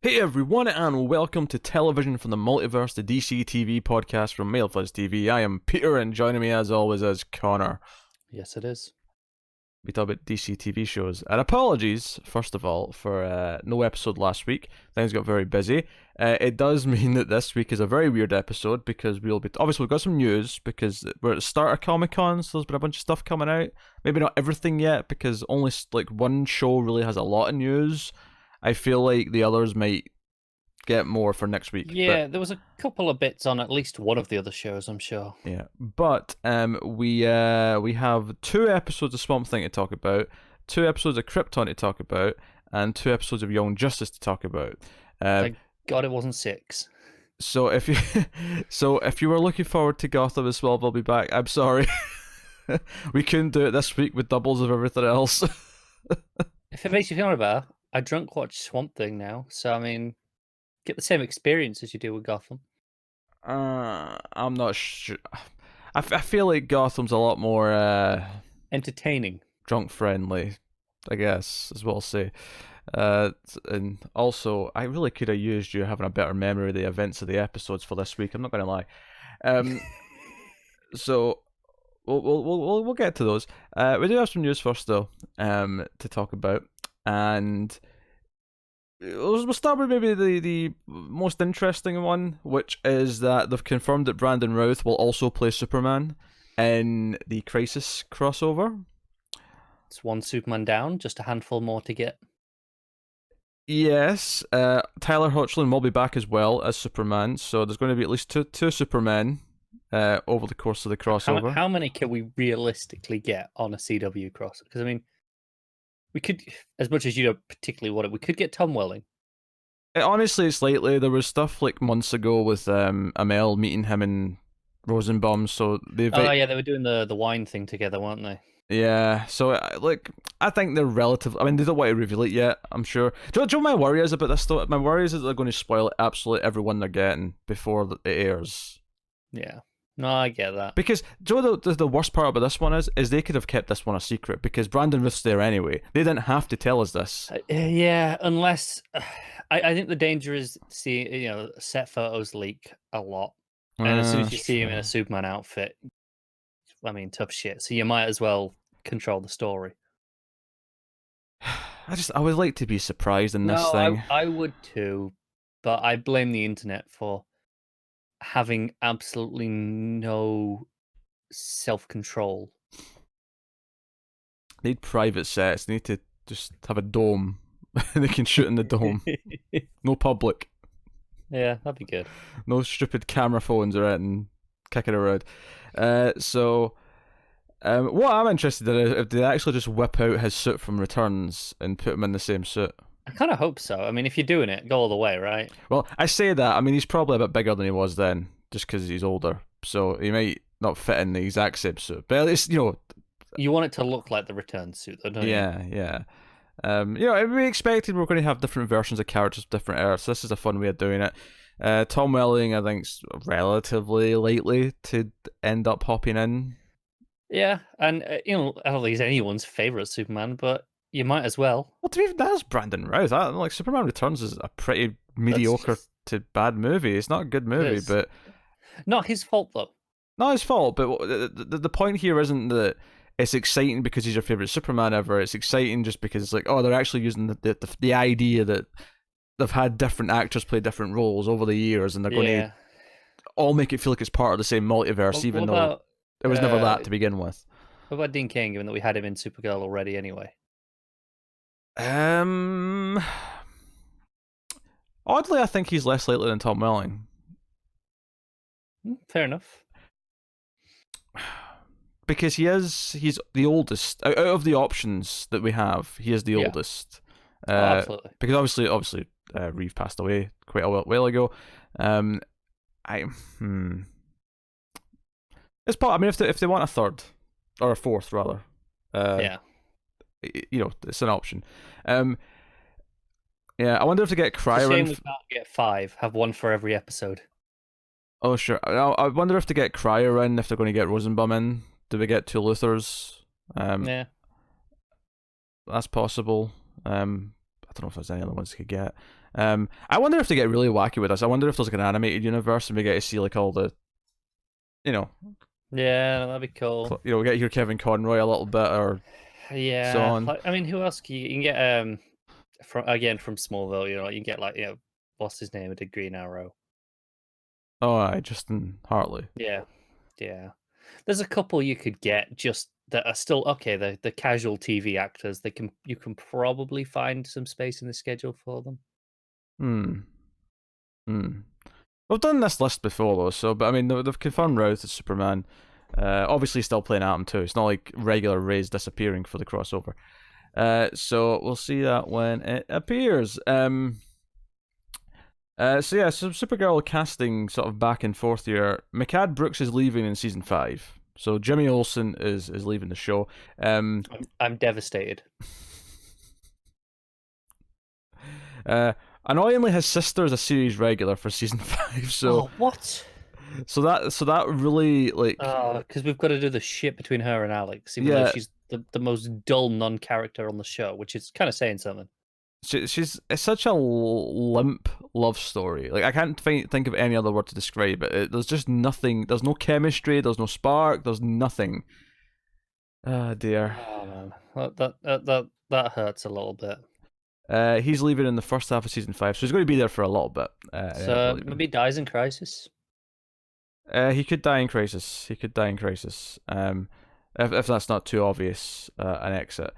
Hey everyone, and welcome to Television from the Multiverse, the DC TV podcast from MailFuzz TV. I am Peter, and joining me as always is Connor. Yes, it is. We talk about DC TV shows. And apologies, first of all, for no episode last week. Things got very busy. It does mean that this week is a very weird episode because obviously we've got some news because we're at the start of Comic-Con, so there's been a bunch of stuff coming out. Maybe not everything yet because only like one show really has a lot of news. I feel like the others might get more for next week. Yeah, there was a couple of bits on at least one of the other shows, I'm sure. Yeah, but we have 2 episodes of Swamp Thing to talk about, 2 episodes of Krypton to talk about, and 2 episodes of Young Justice to talk about. Thank God it wasn't 6. So if you were looking forward to Gotham as well, we'll be back. I'm sorry, we couldn't do it this week with doubles of everything else. If it makes you feel better, I drunk watch Swamp Thing now, so I mean, get the same experience as you do with Gotham. I'm not sure. I feel like Gotham's a lot more Entertaining. drunk friendly, I guess, as well say. And also, I really could have used you having a better memory of the events of the episodes for this week. I'm not gonna lie. So we'll get to those. We do have some news first though, to talk about, and we'll start with maybe the most interesting one, which is that they've confirmed that Brandon Routh will also play Superman in the Crisis crossover. It's one Superman down, just a handful more to get. Yes, Tyler Hoechlin will be back as well as Superman, so there's going to be at least two Supermen over the course of the crossover. How many can we realistically get on a CW crossover? Because I mean, we could, as much as you don't particularly want it, we could get Tom Welling. Honestly, it's lately. There was stuff like months ago with Amel meeting him in Rosenbaum, so they've... Oh yeah, they were doing the wine thing together, weren't they? Yeah, so I think they're relative. I mean, they don't want to reveal it yet, I'm sure. Do you know what my worry is about this though? My worry is that they're going to spoil absolutely everyone they're getting before it airs. Yeah. No, I get that. Because do you know the worst part about this one is they could have kept this one a secret because Brandon Routh's there anyway. They didn't have to tell us this. Yeah, unless I think the danger is set photos leak a lot, and as soon as you see him in a Superman outfit, I mean, tough shit. So you might as well control the story. I would like to be surprised in this thing. I would too, but I blame the internet for having absolutely no self-control. They need private sets. They need to just have a dome. They can shoot in the dome. No public. Yeah, that'd be good. No stupid camera phones or anything kicking around. So what I'm interested in is if they actually just whip out his suit from Returns and put him in the same suit. I kind of hope so. I mean, if you're doing it, go all the way, right? Well, I say that. I mean, he's probably a bit bigger than he was then, just because he's older. So he might not fit in the exact same suit. But at least, you want it to look like the Return suit, though, don't you? Yeah. We expected we're going to have different versions of characters with different Earths. This is a fun way of doing it. Tom Welling, I think, is relatively likely to end up hopping in. Yeah, and I don't think he's anyone's favorite Superman, but you might as well. Well, to me, that's Brandon Routh. Like Superman Returns is a pretty mediocre to bad movie. It's not a good movie, but not his fault though. Not his fault. But the point here isn't that it's exciting because he's your favorite Superman ever. It's exciting just because it's like, oh, they're actually using the idea that they've had different actors play different roles over the years, and they're going to all make it feel like it's part of the same multiverse, even though it was never that to begin with. What about Dean Cain, given that we had him in Supergirl already anyway? Oddly, I think he's less likely than Tom Welling. Fair enough. Because he's the oldest out of the options that we have. He is the oldest. Absolutely. Because obviously, Reeve passed away quite a while ago. It's part. I mean, if they want a third or a fourth rather, it's an option. Yeah, I wonder if they get Cryer. Shame we can't get 5. Have one for every episode. Oh sure. I wonder if they get Cryer in, if they're going to get Rosenbaum in. Do we get 2 Luthers? Yeah, that's possible. I don't know if there's any other ones they could get. I wonder if they get really wacky with us. I wonder if there's like an animated universe and we get to see like all the, you know, Yeah, that'd be cool. we get to hear Kevin Conroy a little bit or so Yeah, on. like, I mean, who else you can get? From Smallville, you can get like what's his name? Who did Green Arrow? Oh, Justin Hartley. Yeah, yeah. There's a couple you could get just that are still okay. The casual TV actors, you can probably find some space in the schedule for them. Hmm. We've done this list before though, so but I mean they've confirmed Routh as Superman. Obviously still playing Atom too. It's not like regular Ray's disappearing for the crossover. So we'll see that when it appears. So Supergirl casting sort of back and forth here. McCad Brooks is leaving in season 5. So Jimmy Olsen is leaving the show. I'm devastated. Annoyingly, his sister is a series regular for season 5. So what? So that really like. Because we've got to do the shit between her and Alex, even though she's the most dull non-character on the show, which is kind of saying something. It's such a limp love story. Like I can't think of any other word to describe it. There's just nothing. There's no chemistry. There's no spark. There's nothing. Oh dear. Oh man, that hurts a little bit. He's leaving in the first half of season 5, so he's going to be there for a little bit. So maybe dies in Crisis. He could die in Crisis. If that's not too obvious an exit.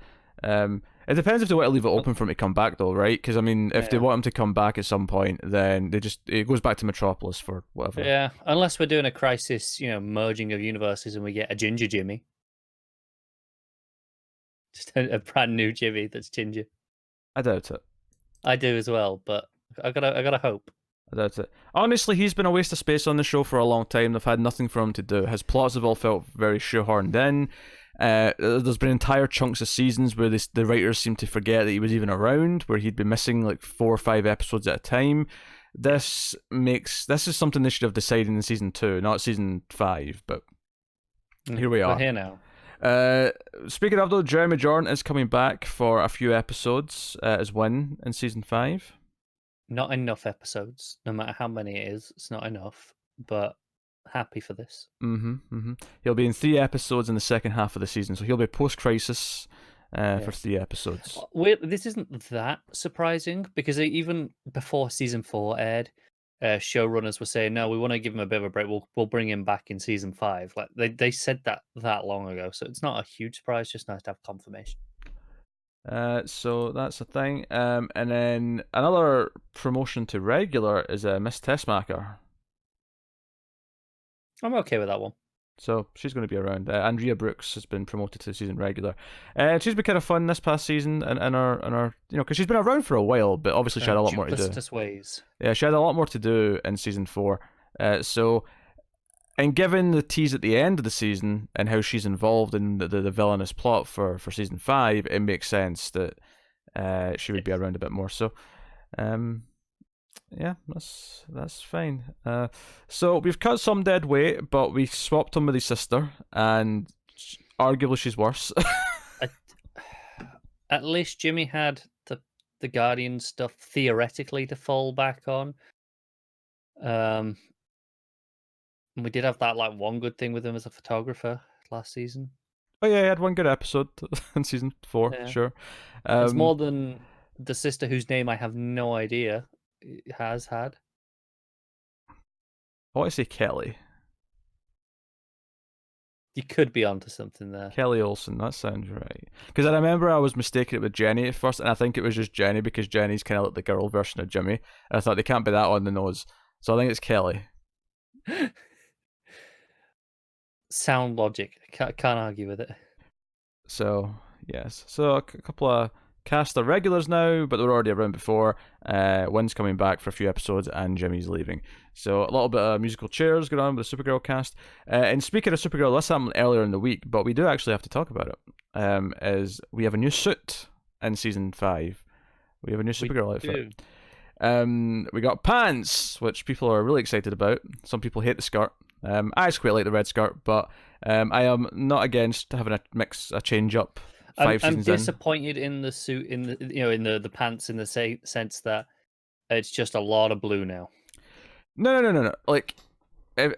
It depends if they want to leave it open for him to come back, though, right? Because I mean, if they want him to come back at some point, then it goes back to Metropolis for whatever. Yeah, unless we're doing a Crisis, merging of universes, and we get a Ginger Jimmy, just a brand new Jimmy that's ginger. I doubt it. I do as well, but I gotta hope. I doubt it. Honestly, he's been a waste of space on the show for a long time. They've had nothing for him to do. His plots have all felt very shoehorned in. There's been entire chunks of seasons where the writers seem to forget that he was even around, where he'd been missing like 4 or 5 episodes at a time. This is something they should have decided in season 2, not season 5. But here we are. We're here now. Speaking of though, Jeremy Jordan is coming back for a few episodes as Win in season 5. Not enough episodes, no matter how many it is. It's not enough, but happy for this. He'll be in 3 episodes in the second half of the season, so he'll be post-Crisis for 3 episodes. This isn't that surprising, because even before season 4 aired, showrunners were saying, no, we want to give him a bit of a break. We'll bring him back in season 5. Like they said that long ago, so it's not a huge surprise. Just nice to have confirmation. So that's a thing. And then another promotion to regular is Miss Tessmacher. I'm okay with that one. So she's going to be around. Andrea Brooks has been promoted to season regular. She's been kind of fun this past season, and her because she's been around for a while, but obviously she had a lot more to do. Ways. Yeah, she had a lot more to do in season 4. And given the tease at the end of the season and how she's involved in the villainous plot for season 5, it makes sense that she would be around a bit more. So, yeah, that's fine. So we've cut some dead weight, but we swapped him with his sister, and arguably she's worse. At least Jimmy had the Guardian stuff theoretically to fall back on. We did have that one good thing with him as a photographer last season. Oh yeah, he had one good episode in season 4, sure. It's more than the sister whose name I have no idea has had. I want to say Kelly. You could be onto something there. Kelly Olsen, that sounds right. Because I remember I was mistaken it with Jenny at first, and I think it was just Jenny because Jenny's kind of like the girl version of Jimmy. And I thought they can't be that on the nose, so I think it's Kelly. Sound logic. Can't argue with it. So, yes. So, a couple of cast are regulars now, but they were already around before. Wynn's coming back for a few episodes, and Jimmy's leaving. So, a little bit of musical chairs going on with the Supergirl cast. And speaking of Supergirl, this happened earlier in the week, but we do actually have to talk about it. Is we have a new suit in season 5. We have a new Supergirl outfit. We got pants, which people are really excited about. Some people hate the skirt. I actually quite like the red skirt, but I am not against having a change up. I'm disappointed in the suit, in the pants, in the sense that It's just a lot of blue now. No. Like, if,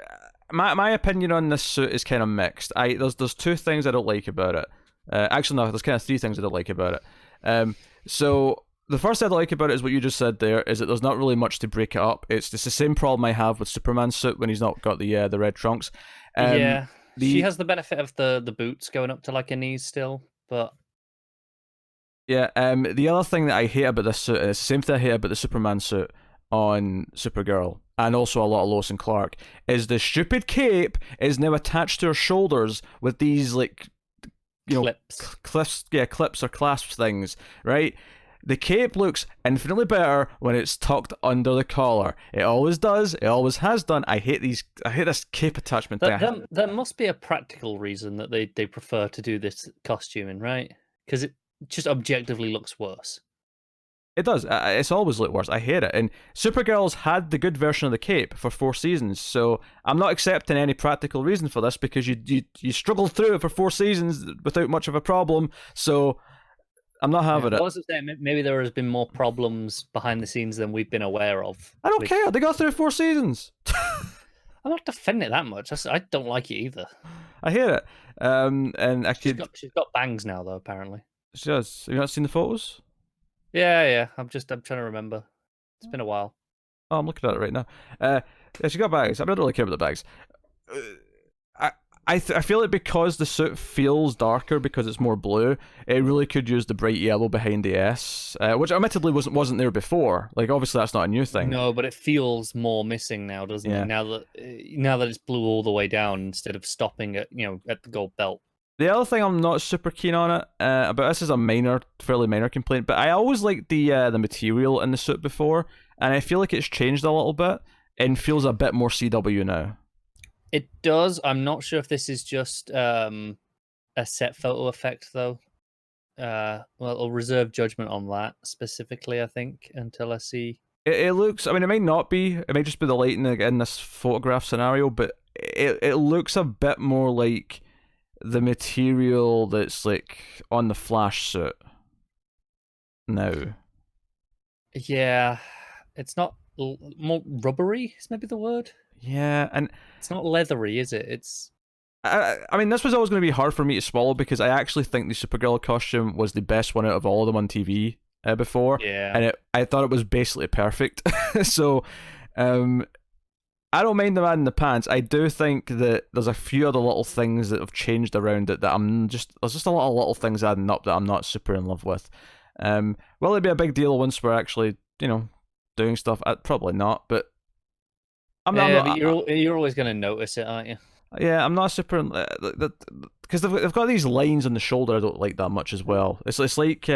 my opinion on this suit is kind of mixed. There's two things I don't like about it. Actually, no, there's kind of three things I don't like about it. So the first thing I don't like about it is what you just said there, is that there's not really much to break it up. It's just the same problem I have with Superman's suit when he's not got the red trunks. Yeah, she has the benefit of the boots going up to like her knees still, but yeah. The other thing that I hate about this suit, and it's the same thing I hate about the Superman suit on Supergirl, and also a lot of Lois and Clark, is the stupid cape is now attached to her shoulders with these like, clips or clasps things, right? The cape looks infinitely better when it's tucked under the collar. It always does. It always has done. I hate this cape attachment thing. There must be a practical reason that they prefer to do this costuming, right? Because it just objectively looks worse. It does. It's always looked worse. I hate it. And Supergirl's had the good version of the cape for 4 seasons, so I'm not accepting any practical reason for this, because you struggled through it for 4 seasons without much of a problem. So I'm not having it. I was saying maybe there has been more problems behind the scenes than we've been aware of. I don't care. They got through 4 seasons. I'm not defending it that much. I don't like it either. I hate it. And she's got bangs now, though. Apparently, she does. Have you not seen the photos? Yeah. I'm trying to remember. It's been a while. Oh, I'm looking at it right now. Yeah, she got bags. I don't really care about the bags. I feel like because the suit feels darker because it's more blue, it really could use the bright yellow behind the S, which admittedly wasn't there before. Like, obviously that's not a new thing. No, but it feels more missing now, doesn't it? Now that it's blue all the way down instead of stopping at at the gold belt. The other thing I'm not super keen on it, but this is a fairly minor complaint, but I always liked the material in the suit before, and I feel like it's changed a little bit and feels a bit more CW now. It does. I'm not sure if this is just a set photo effect, though. Well, I'll reserve judgment on that specifically, I think, until I see. It looks, I mean, it might not be. It might just be the lighting in this photograph scenario, but it looks a bit more like the material that's like on the Flash suit now. Yeah, it's not more rubbery, is maybe the word. Yeah, and it's not leathery, is it? It's. I mean, this was always going to be hard for me to swallow, because I actually think the Supergirl costume was the best one out of all of them on TV before. Yeah. And I thought it was basically perfect. So, I don't mind them adding the pants. I do think that there's a few other little things that have changed around it that there's just a lot of little things adding up that I'm not super in love with. Will it be a big deal once we're actually, doing stuff? Probably not, but but you're always going to notice it, aren't you? Yeah, I'm not super because they've got these lines on the shoulder I don't like that much as well. It's like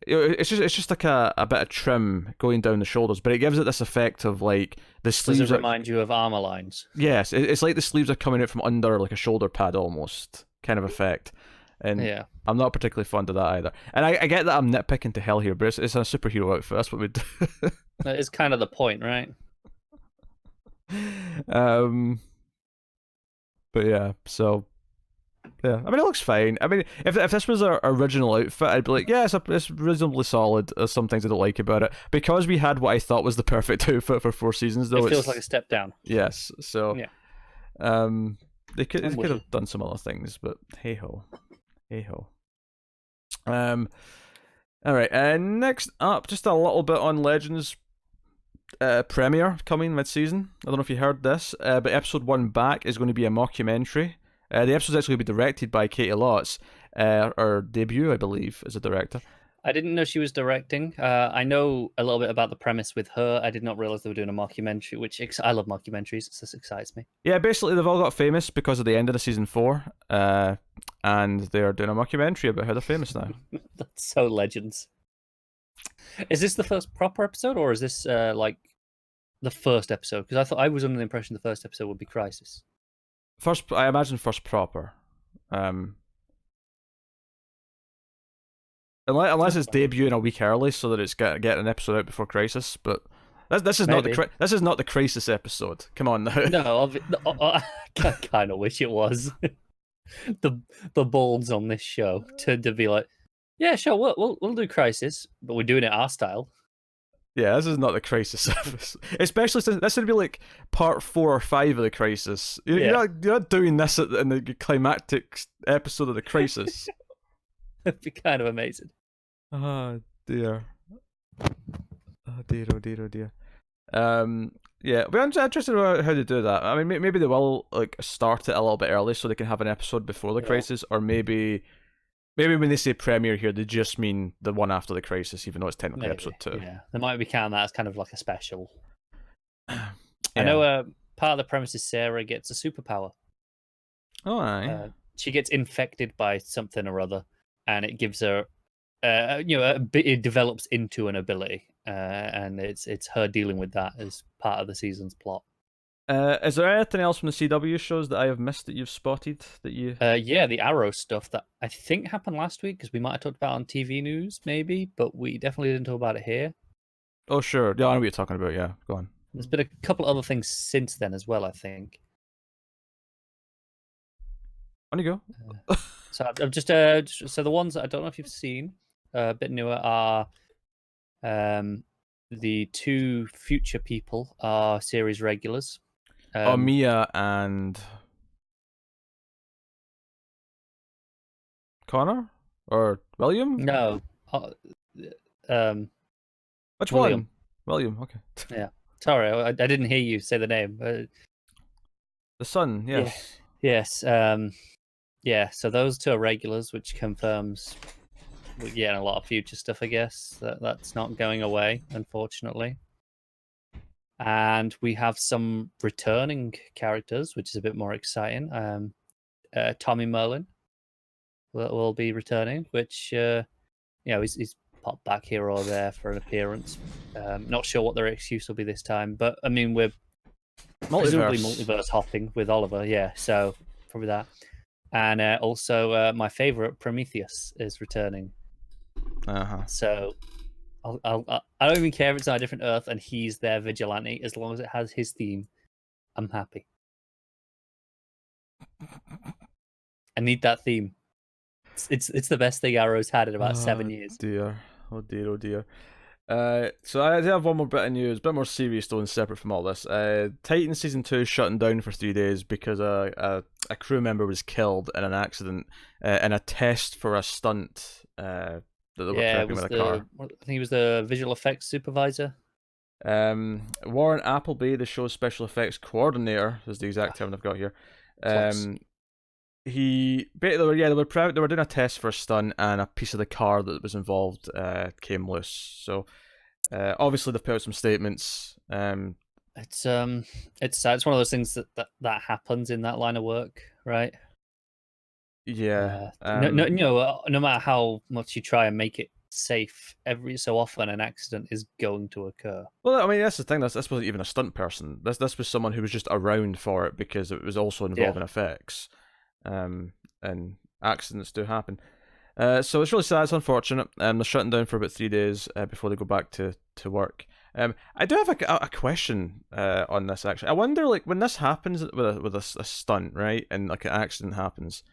it's just like a bit of trim going down the shoulders, but it gives it this effect of like the sleeves. Does it remind you of armor lines? Yes, it's like the sleeves are coming out from under like a shoulder pad almost kind of effect. And yeah. I'm not particularly fond of that either. And I get that I'm nitpicking to hell here, but it's a superhero outfit. That's what we do. That is kind of the point, right? But yeah, so yeah. I mean, it looks fine. I mean, if this was our original outfit, I'd be like, yeah, it's reasonably solid. There's some things I don't like about it. Because we had what I thought was the perfect outfit for 4 seasons, though. It feels like a step down. Yes. So yeah. They could have done some other things, but hey ho. All right. Next up, just a little bit on Legends. Premiere coming mid-season. I don't know if you heard this, but episode 1 back is going to be a mockumentary. The episode's actually going to be directed by Katie Lotz, her debut, I believe, as a director. I didn't know she was directing. I know a little bit about the premise with her. I did not realize they were doing a mockumentary, which I love mockumentaries. So this excites me. Yeah, basically they've all got famous because of the end of the season 4, and they're doing a mockumentary about how they're famous now. That's so Legends. Is this the first proper episode, or is this like the first episode? Because I was under the impression the first episode would be Crisis. I imagine first proper. Unless it's debuting a week early so that it's getting an episode out before Crisis, but this is not the Crisis episode. Come on now. No, I kind of wish it was. The balls on this show to be like, Yeah, sure. We'll do Crisis, but we're doing it our style. Yeah, this is not the Crisis episode. Especially since this would be like part 4 or 5 of the Crisis. You're not doing this in the climactic episode of the Crisis. It'd be kind of amazing. Oh dear. Oh dear, oh dear, oh dear. Yeah, but I'm interested about how to do that. I mean, maybe they will like start it a little bit early so they can have an episode before the Crisis, or maybe when they say premiere here, they just mean the one after the Crisis, even though it's technically episode 2. Yeah, they might be counting that as kind of like a special. Yeah. I know part of the premise is Sarah gets a superpower. Oh, aye. She gets infected by something or other, and it gives her, it develops into an ability, and it's her dealing with that as part of the season's plot. Is there anything else from the CW shows that I have missed that you've spotted that you? Yeah, the Arrow stuff that I think happened last week because we might have talked about it on TV news, maybe, but we definitely didn't talk about it here. Oh sure, yeah, I know what you're talking about. Yeah, go on. There's been a couple other things since then as well, I think. On you go. So I'm just so the ones that I don't know if you've seen, a bit newer, are the 2 future people are series regulars. Mia and Connor or William? No. Which William. one? William. Okay. Yeah. Sorry, I didn't hear you say the name. The son. Yes. Yes. Yeah. So those 2 are regulars, which confirms we're getting a lot of future stuff. I guess that's not going away, unfortunately. And we have some returning characters, which is a bit more exciting. Tommy Merlin will be returning, which he's popped back here or there for an appearance. Not sure what their excuse will be this time, but I mean we're presumably multiverse hopping with Oliver, yeah. So probably that, and also my favorite Prometheus is returning. So I don't even care if it's on a different Earth and he's their vigilante. As long as it has his theme, I'm happy. I need that theme. It's the best thing Arrow's had in about 7 years. Oh dear. So I do have one more bit of news, a bit more serious though, and separate from all this. Titan season 2 is shutting down for 3 days because a crew member was killed in an accident in a test for a stunt. That they were prepping with a car. I think he was the visual effects supervisor. Warren Appleby, the show's special effects coordinator, is the exact term I've got here. They were doing a test for a stunt, and a piece of the car that was involved came loose. So obviously they've put out some statements. It's sad. It's one of those things that happens in that line of work, right? Yeah. No matter how much you try and make it safe, every so often an accident is going to occur. Well, I mean, that's the thing. This wasn't even a stunt person. This was someone who was just around for it because it was also involving effects. And accidents do happen. So it's really sad. It's unfortunate. They're shutting down for about 3 days before they go back to work. I do have a question on this actually. I wonder, like, when this happens with a stunt, right, and like an accident happens,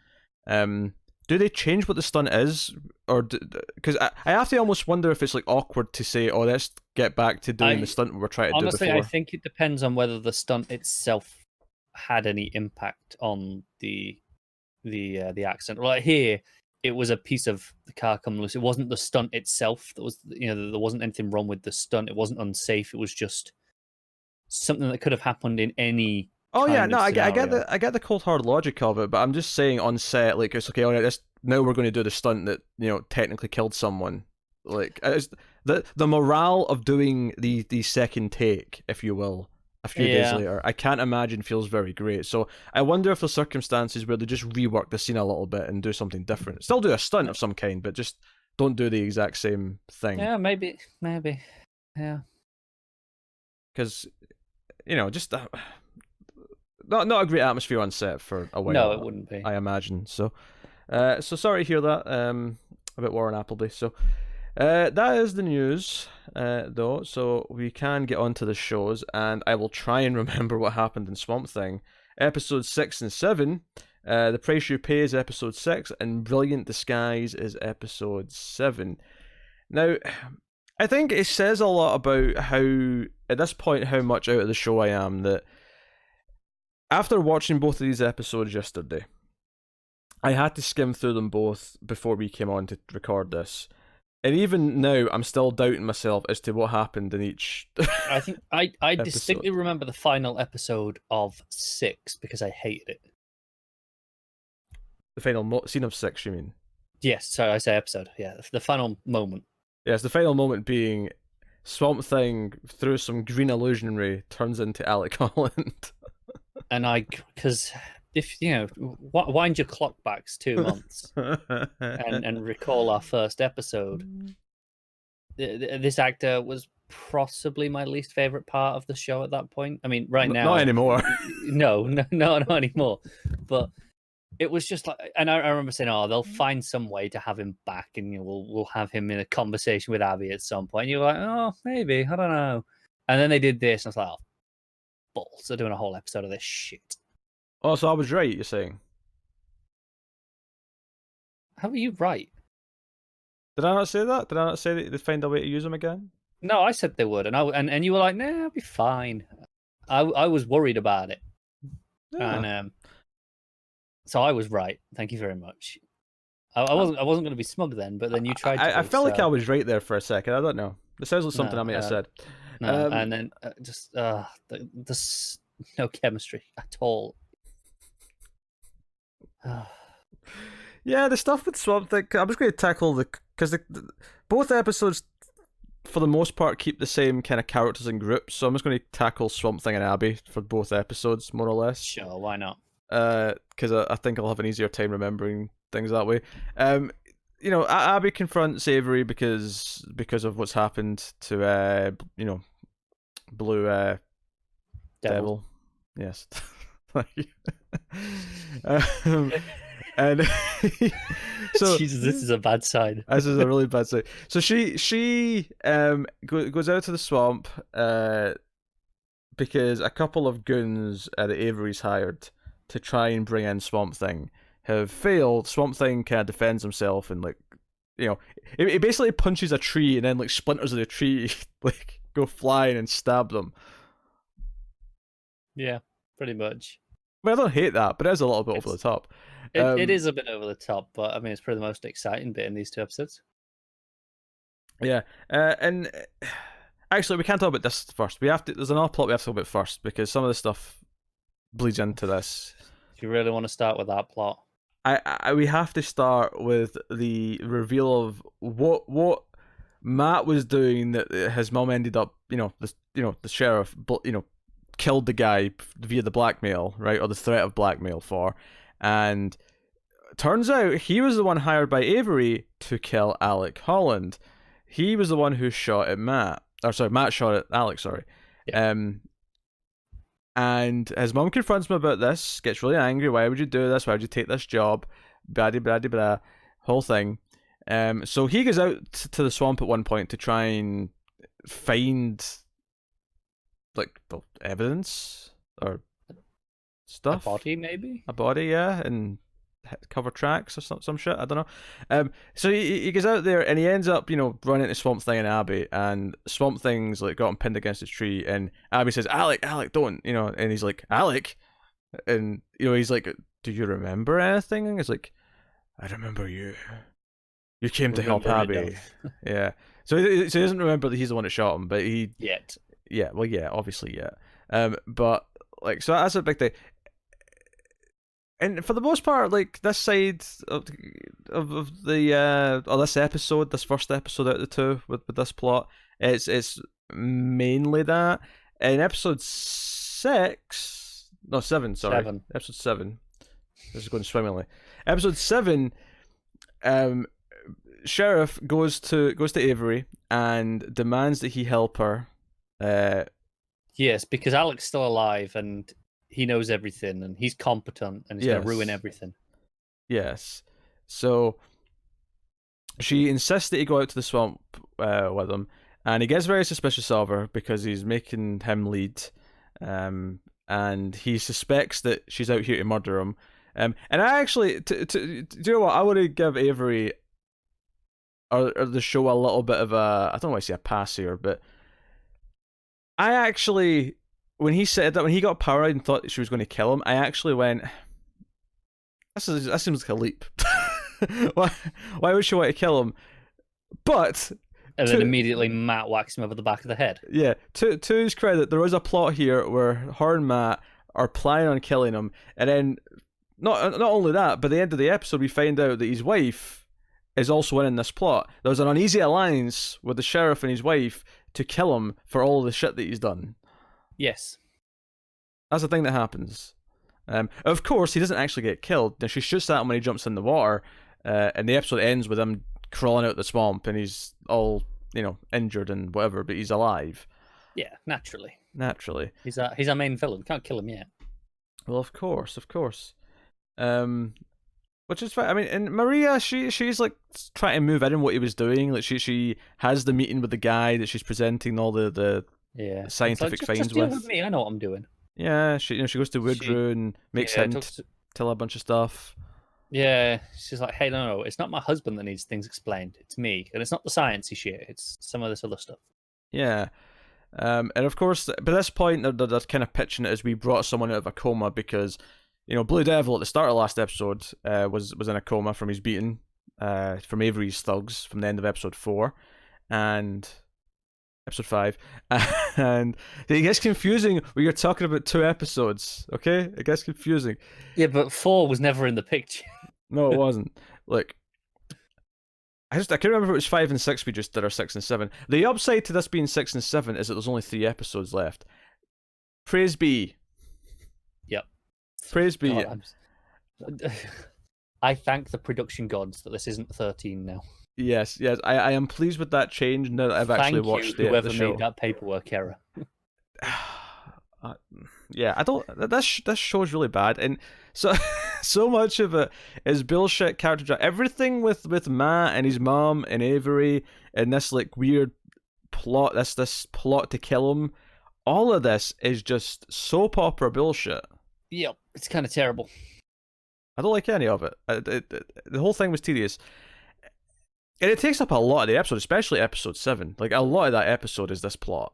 do they change what the stunt is, or because I have to almost wonder if it's like awkward to say, oh, let's get back to doing the stunt we were trying to do before. Honestly, I think it depends on whether the stunt itself had any impact on the accident. Like here, it was a piece of the car coming loose. It wasn't the stunt itself that was, there wasn't anything wrong with the stunt. It wasn't unsafe. It was just something that could have happened in any. Oh yeah, no, I get the cold hard logic of it, but I'm just saying on set, like, it's okay. All right, now we're going to do the stunt that technically killed someone. Like, it's the morale of doing the second take, if you will, a few days later, I can't imagine feels very great. So I wonder if there's circumstances where they just rework the scene a little bit and do something different. Still do a stunt of some kind, but just don't do the exact same thing. Yeah, maybe, yeah. Because just not a great atmosphere on set for a while. No, it wouldn't be. I imagine. So sorry to hear that about Warren Appleby. So that is the news, though. So we can get on to the shows, and I will try and remember what happened in Swamp Thing. Episodes 6 and 7 The Price You Pay is episode 6, and Brilliant Disguise is episode 7. Now, I think it says a lot about how, at this point, how much out of the show I am, that after watching both of these episodes yesterday, I had to skim through them both before we came on to record this. And even now, I'm still doubting myself as to what happened in each. I think I distinctly remember the final episode of 6 because I hated it. The final scene of 6, you mean? Yes, sorry, I say episode. Yeah, the final moment. Yes, the final moment being Swamp Thing, through some green illusionary, turns into Alec Holland. And because if you know, wind your clock back 2 months and recall our first episode, this actor was possibly my least favorite part of the show at that point. I mean, right now, not anymore. No, not anymore. But it was just like, and I remember saying, "Oh, they'll find some way to have him back, and we'll have him in a conversation with Abby at some point." And you're like, "Oh, maybe, I don't know." And then they did this, and I was like, "Oh, balls! They're doing a whole episode of this shit." Oh, so I was right, you're saying? How are you right? Did I not say that? Did I not say that they'd find a way to use them again? No, I said they would, and you were like, "Nah, I'll be fine." I was worried about it, and so I was right. Thank you very much. I wasn't going to be smug then, but then you tried to. I felt like I was right there for a second. I don't know. It sounds like something I might have said. No, and then there's no chemistry at all. Yeah, the stuff with Swamp Thing, I'm just going to tackle because both episodes, for the most part, keep the same kind of characters and groups. So I'm just going to tackle Swamp Thing and Abby for both episodes, more or less. Sure, why not? Because I think I'll have an easier time remembering things that way. You know, Abby confronts Avery because of what's happened to Blue Devil. Yes. And so Jesus, this is a bad sign. This is a really bad sign. So she goes out to the swamp because a couple of goons that Avery's hired to try and bring in Swamp Thing have failed. Swamp Thing kind of defends himself and, like, you know, it basically punches a tree and then, like, splinters of the tree like go flying and stab them. Yeah, pretty much. I mean, I don't hate that, but it is a little bit over the top. It is a bit over the top, but I mean, it's probably the most exciting bit in these 2 episodes. Yeah, and actually, we can't talk about this first. We have to. There's another plot we have to talk about first because some of the stuff bleeds into this. If you really want to start with that plot, we have to start with the reveal of what Matt was doing that his mum ended up, the sheriff, killed the guy via the blackmail, right, or the threat of blackmail for, and turns out he was the one hired by Avery to kill Alec Holland. He was the one who shot at Matt. Matt shot at Alec. Sorry. Yeah. And his mum confronts him about this, gets really angry. Why would you do this? Why would you take this job? Blah, blah, blah, blah, whole thing. So he goes out to the swamp at one point to try and find, like, evidence or stuff. A body, maybe? A body, yeah, and cover tracks or some shit. I don't know. So he goes out there and he ends up, running into Swamp Thing and Abby, and Swamp Thing's like got him pinned against a tree, and Abby says, "Alec, don't," and he's like, "Alec," and he's like, "Do you remember anything?" And he's like, "I remember you. You came to help Abby." Yeah. So he doesn't remember that he's the one that shot him, but he Yeah, well, yeah, obviously, yeah. But like, so that's a big thing. And for the most part, like, this side of the this episode, this first episode out of the 2 with this plot, it's mainly that. In episode 7, sorry. Episode 7. This is going swimmingly. Episode 7, Sheriff goes to Avery and demands that he help her. Yes, because Alec's still alive and he knows everything and he's competent and he's going to ruin everything. Yes. So she insists that he go out to the swamp with him, and he gets very suspicious of her because he's making him lead, and he suspects that she's out here to murder him. And I actually, do you know what? I would give Avery or the show a little bit of a, I don't want to say a pass here, but I actually, when he said that, when he got power and thought she was going to kill him, I actually went, that seems like a leap. Why would she want to kill him? But and then immediately Matt whacks him over the back of the head. Yeah, to his credit, there was a plot here where her and Matt are planning on killing him, and then not only that, but at the end of the episode, we find out that his wife is also in this plot. There's an uneasy alliance with the sheriff and his wife to kill him for all the shit that he's done. Yes, that's the thing that happens. Of course, he doesn't actually get killed. Now, she shoots at him when he jumps in the water, and the episode ends with him crawling out the swamp, and he's all, injured and whatever, but he's alive. Yeah, naturally. He's our main villain. Can't kill him yet. Well, of course. Which is fine. I mean, and Maria, she's like trying to move in what he was doing. Like she has the meeting with the guy that she's presenting all the scientific finds just deal with me. I know what I'm doing. Yeah, she goes to Woodrow and makes him tell her a bunch of stuff. Yeah, she's like, hey, no, it's not my husband that needs things explained. It's me, and it's not the sciencey shit. It's some of this other stuff. Yeah, and of course, by this point, they're kind of pitching it as we brought someone out of a coma because, Blue Devil at the start of the last episode was in a coma from his beating from Avery's thugs from the end of episode 4, and episode 5, and it gets confusing when you're talking about 2 episodes. Okay, it gets confusing. Yeah, but 4 was never in the picture. No, it wasn't. Look, I can't remember if it was 5 and 6 we just did, or 6 and 7. The upside to this being 6 and 7 is that there's only 3 episodes left. Praise be. Yep. Praise be. God, I thank the production gods that this isn't 13 now. Yes. I am pleased with that change now that I've actually watched the show. Whoever made that paperwork error. Yeah, I don't. This show is really bad, and so much of it is bullshit character drama. Everything with Matt and his mom and Avery and this like weird plot, this plot to kill him. All of this is just soap opera bullshit. Yep, it's kind of terrible. I don't like any of it. The whole thing was tedious. And it takes up a lot of the episode, especially episode 7. Like, a lot of that episode is this plot.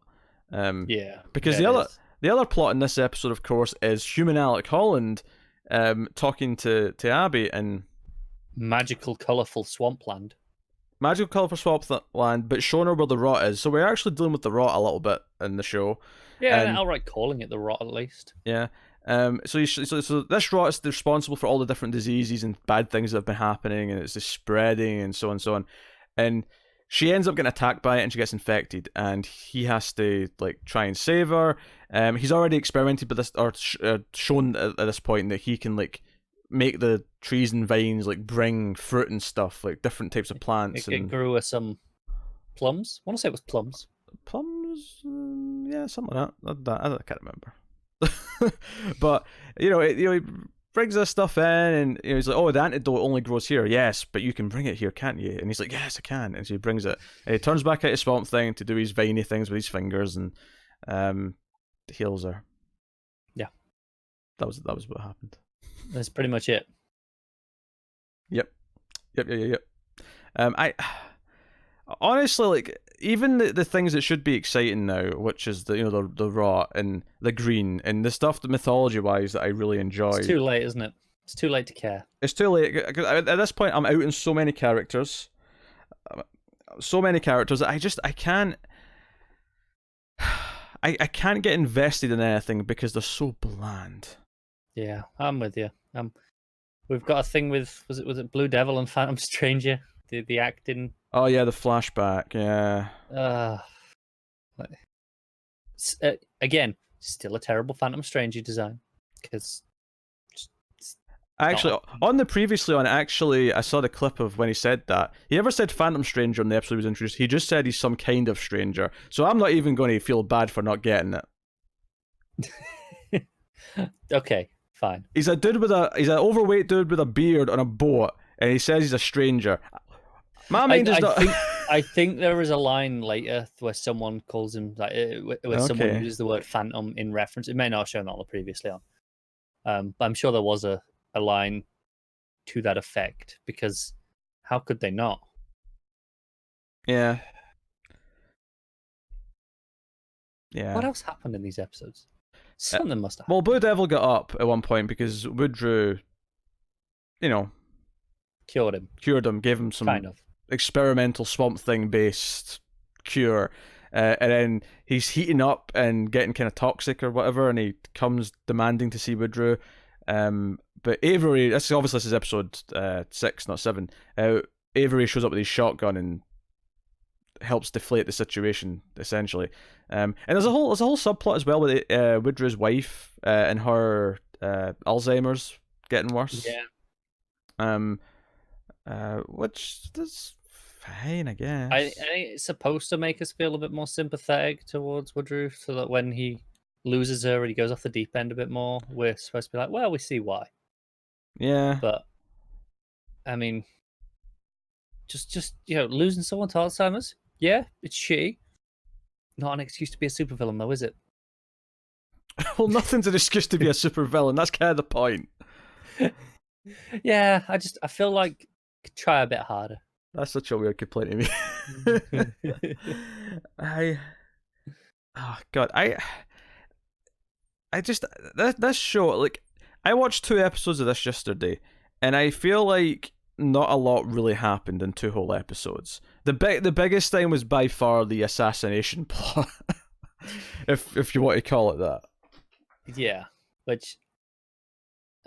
Because the other plot in this episode, of course, is human Alec Holland talking to Abby in magical, colourful swampland. Magical, colourful swampland, but showing her where the rot is. So we're actually dealing with the rot a little bit in the show. Yeah, and outright calling it the rot at least. Yeah. So this rot is responsible for all the different diseases and bad things that have been happening, and it's just spreading and so on and so on. And she ends up getting attacked by it, and she gets infected, and he has to like try and save her. He's already experimented with this, or shown at this point that he can like make the trees and vines like bring fruit and stuff, like different types of plants. It grew with some plums. I want to say it was plums. Plums, yeah, something like that. I can't remember. But he brings this stuff in, and he's like, "Oh, the antidote only grows here." Yes, but you can bring it here, can't you? And he's like, "Yes, I can." And so he brings it. And he turns back out of Swamp Thing to do his viney things with his fingers, and heals her. Yeah, that was what happened. That's pretty much it. Yep. I honestly, like, even the things that should be exciting now, which is the rot and the green and the stuff that mythology wise that I really enjoy. It's too late, isn't it? It's too late to care. It's too late. At this point, I'm out in so many characters. That I can't. I can't get invested in anything because they're so bland. Yeah, I'm with you. We've got a thing with was it Blue Devil and Phantom Stranger? The acting. Oh yeah, the flashback. Yeah. Again, still a terrible Phantom Stranger design because. Actually, on the previously on, I saw the clip of when he said that. He never said Phantom Stranger in the episode he was introduced. He just said he's some kind of stranger. So I'm not even going to feel bad for not getting it. Okay, fine. He's an overweight dude with a beard on a boat, and he says he's a stranger. My mind is not. I think there is a line later where someone calls him someone uses the word phantom in reference. It may not have shown that on the previously on. But I'm sure there was a a line to that effect, because how could they not? Yeah. What else happened in these episodes? Something must have Well, happened. Blue Devil got up at one point because Woodrow, Cured him. cured him, gave him some Kind of. experimental Swamp Thing based cure. And then he's heating up and getting kind of toxic or whatever, and he comes demanding to see Woodrow. But Avery, this is episode 6, not 7. Avery shows up with his shotgun and helps deflate the situation, essentially. And there's a whole subplot as well with Woodrow's wife and her Alzheimer's getting worse. Yeah. Which is fine, I guess. I think it's supposed to make us feel a bit more sympathetic towards Woodrow, so that when he loses her and he goes off the deep end a bit more, we're supposed to be like, well, we see why. Yeah. But I mean, just losing someone to Alzheimer's, yeah, it's shitty. Not an excuse to be a supervillain, though, is it? Well, nothing's an excuse to be a supervillain. That's kind of the point. Yeah, I feel like try a bit harder. That's such a weird complaint to me. This show, like, I watched 2 episodes of this yesterday, and I feel like not a lot really happened in 2 whole episodes. The biggest thing was by far the assassination plot, if you want to call it that. Yeah, which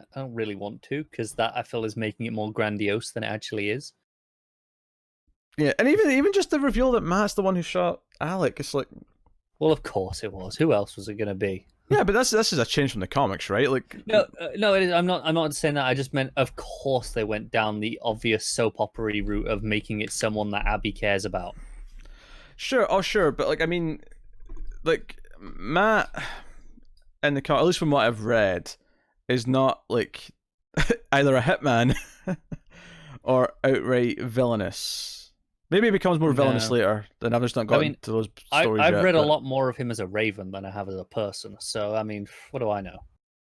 I don't really want to, because that I feel is making it more grandiose than it actually is. Yeah, and even just the reveal that Matt's the one who shot Alec, it's like, well, of course it was. Who else was it going to be? Yeah, but this is a change from the comics, right? Like, no, it is. I'm not saying that. I just meant, of course, they went down the obvious soap opera route of making it someone that Abby cares about. Sure, but like, I mean, like, Matt in the comic, at least from what I've read, is not like either a hitman or outright villainous. Maybe he becomes more villainous later, and I've just not gotten to those stories I've yet, read a lot more of him as a Raven than I have as a person, so, I mean, what do I know?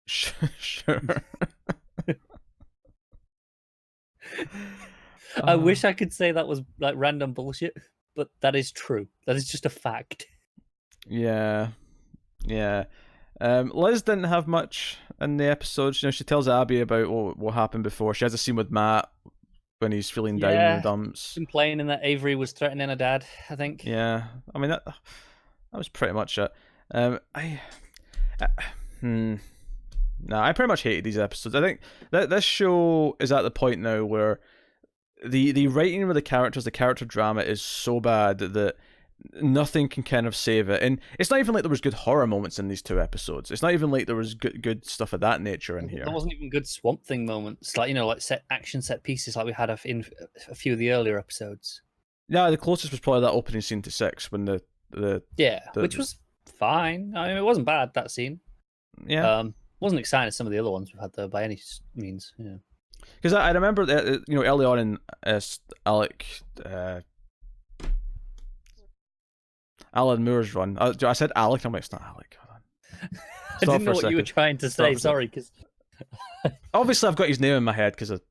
Sure. I wish I could say that was, like, random bullshit, but that is true. That is just a fact. Yeah. Liz didn't have much in the episode. She tells Abby about what happened before. She has a scene with Matt when he's feeling down in the dumps, complaining that Avery was threatening her dad, I think. Yeah, I mean that was pretty much it. I pretty much hated these episodes. I think that this show is at the point now where the writing with the characters, the character drama is so bad that nothing can kind of save it. And it's not even like there was good horror moments in these 2 episodes. It's not even like there was good stuff of that nature in here. There wasn't even good Swamp Thing moments, like, like action set pieces like we had in a few of the earlier episodes. Yeah, the closest was probably that opening scene to 6 when which was fine. I mean, it wasn't bad, that scene. Yeah. Wasn't exciting as some of the other ones we've had though, by any means. Yeah. Because I remember that early on in Alec. Alan Moore's run. I said Alec. I'm like, it's not Alec. Hold on. I didn't know what you were trying to say. Sorry, because obviously I've got his name in my head because of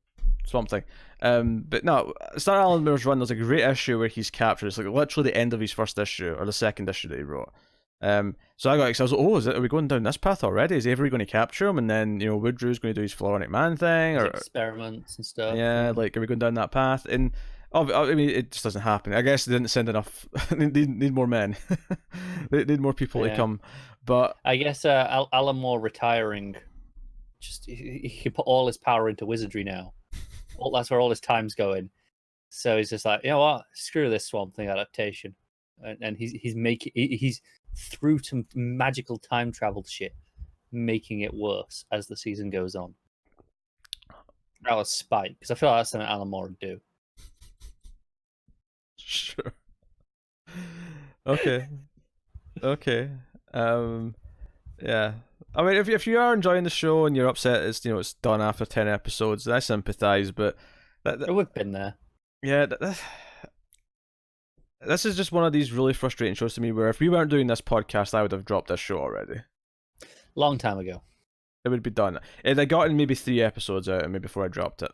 Swamp Thing. But no, start Alan Moore's run. There's a great issue where he's captured. It's like literally the end of his first issue or the second issue that he wrote. So I got excited. I was like, are we going down this path already? Is Avery going to capture him? And then Woodrow's going to do his Floronic Man thing, or experiments and stuff. Yeah, like, are we going down that path? And I mean, it just doesn't happen. I guess they didn't send enough. They need more men. They need more people to come. But I guess Alan Moore retiring, just he can put all his power into wizardry now. That's where all his time's going. So he's just like, you know what? Screw this Swamp Thing adaptation, and he's through to magical time travel shit, making it worse as the season goes on. That was spite, because I feel like that's something Alan Moore would do. Sure. Okay. Yeah. I mean, if you are enjoying the show and you're upset it's done after 10 episodes, I sympathize, but we've been there. Yeah, this is just one of these really frustrating shows to me where if we weren't doing this podcast, I would have dropped this show already. Long time ago. It would be done. If I got in maybe 3 episodes out of me before I dropped it.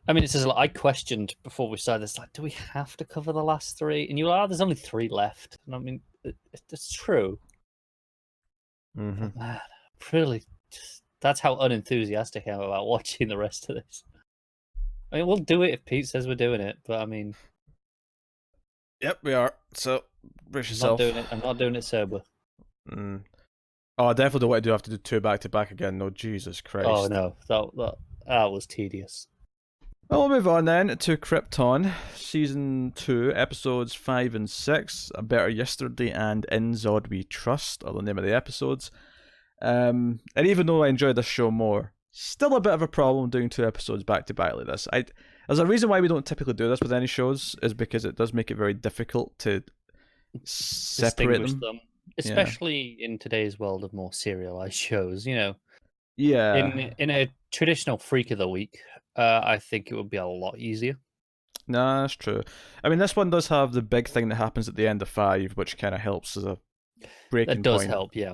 I mean, it's just like I questioned before we started this, like, do we have to cover the last 3? And you were like, oh, there's only 3 left. And I mean, it's true. Mm-hmm. But man, really, that's how unenthusiastic I am about watching the rest of this. I mean, we'll do it if Pete says we're doing it, but I mean, Yep, we are. So, brace I'm yourself. not doing it. I'm not doing it sober. Mm. Oh, I definitely don't want to have to do 2 back to back again. No, Jesus Christ. Oh no, that was tedious. Well, we'll move on then to Krypton, season 2, episodes 5 and 6. A Better Yesterday and In Zod We Trust are the name of the episodes. And even though I enjoyed this show more, still a bit of a problem doing 2 episodes back to back like this. There's a reason why we don't typically do this with any shows, is because it does make it very difficult to separate them. Especially in today's world of more serialized shows. Yeah. In a traditional Freak of the Week, I think it would be a lot easier. Nah, that's true. I mean, this one does have the big thing that happens at the end of 5, which kind of helps as a breaking point. That does help, yeah.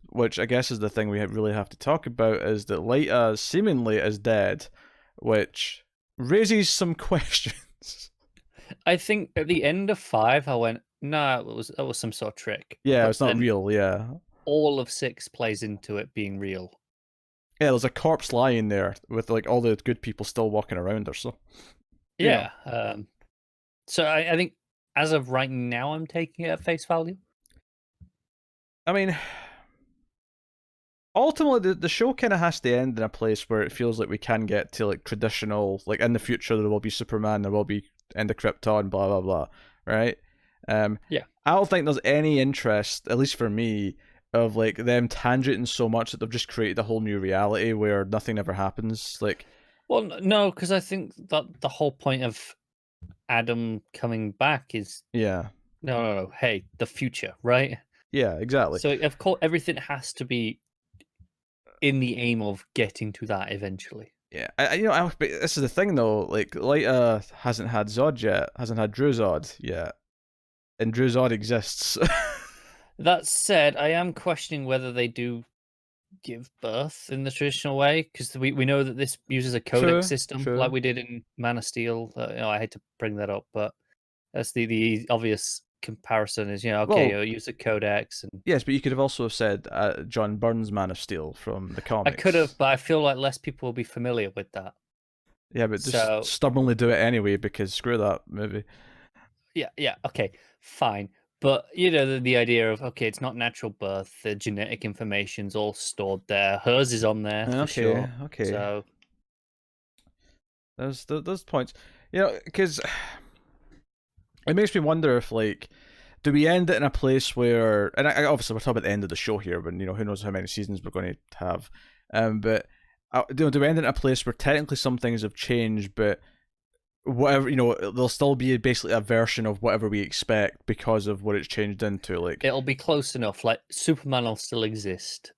Which I guess is the thing we really have to talk about, is that Lyta seemingly is dead, which raises some questions. I think at the end of 5, I went, nah, that was some sort of trick. Yeah, it's not real, yeah. All of 6 plays into it being real. Yeah, there's a corpse lying there with like all the good people still walking around her, so... Yeah. So I think as of right now, I'm taking it at face value. I mean, ultimately, the show kind of has to end in a place where it feels like we can get to like traditional, like in the future there will be Superman, there will be End of Krypton, blah blah blah, right? Yeah. I don't think there's any interest, at least for me, of like them tangenting so much that they've just created a whole new reality where nothing ever happens. Like, well, no, because I think that the whole point of Adam coming back is no. Hey, the future, right? Yeah, exactly. So of course, everything has to be in the aim of getting to that eventually. Yeah, this is the thing though. Like, Lyta hasn't had Zod yet, hasn't had Drew Zod yet, and Drew Zod exists. That said, I am questioning whether they do give birth in the traditional way, because we know that this uses a codex system like we did in Man of Steel. I hate to bring that up, but that's the obvious comparison is, use a codex. And yes, but you could have also said John Byrne's Man of Steel from the comics. I could have, but I feel like less people will be familiar with that. Yeah, but just stubbornly do it anyway, because screw that movie. Yeah, okay, fine. But, the idea of, okay, it's not natural birth, the genetic information's all stored there. Hers is on there, for sure. Okay. So... There's points. Because it makes me wonder if, like, do we end it in a place where... And obviously we're talking about the end of the show here, but, who knows how many seasons we're going to have. But do we end it in a place where technically some things have changed, but... whatever, there'll still be basically a version of whatever we expect because of what it's changed into. Like, it'll be close enough. Like, Superman will still exist.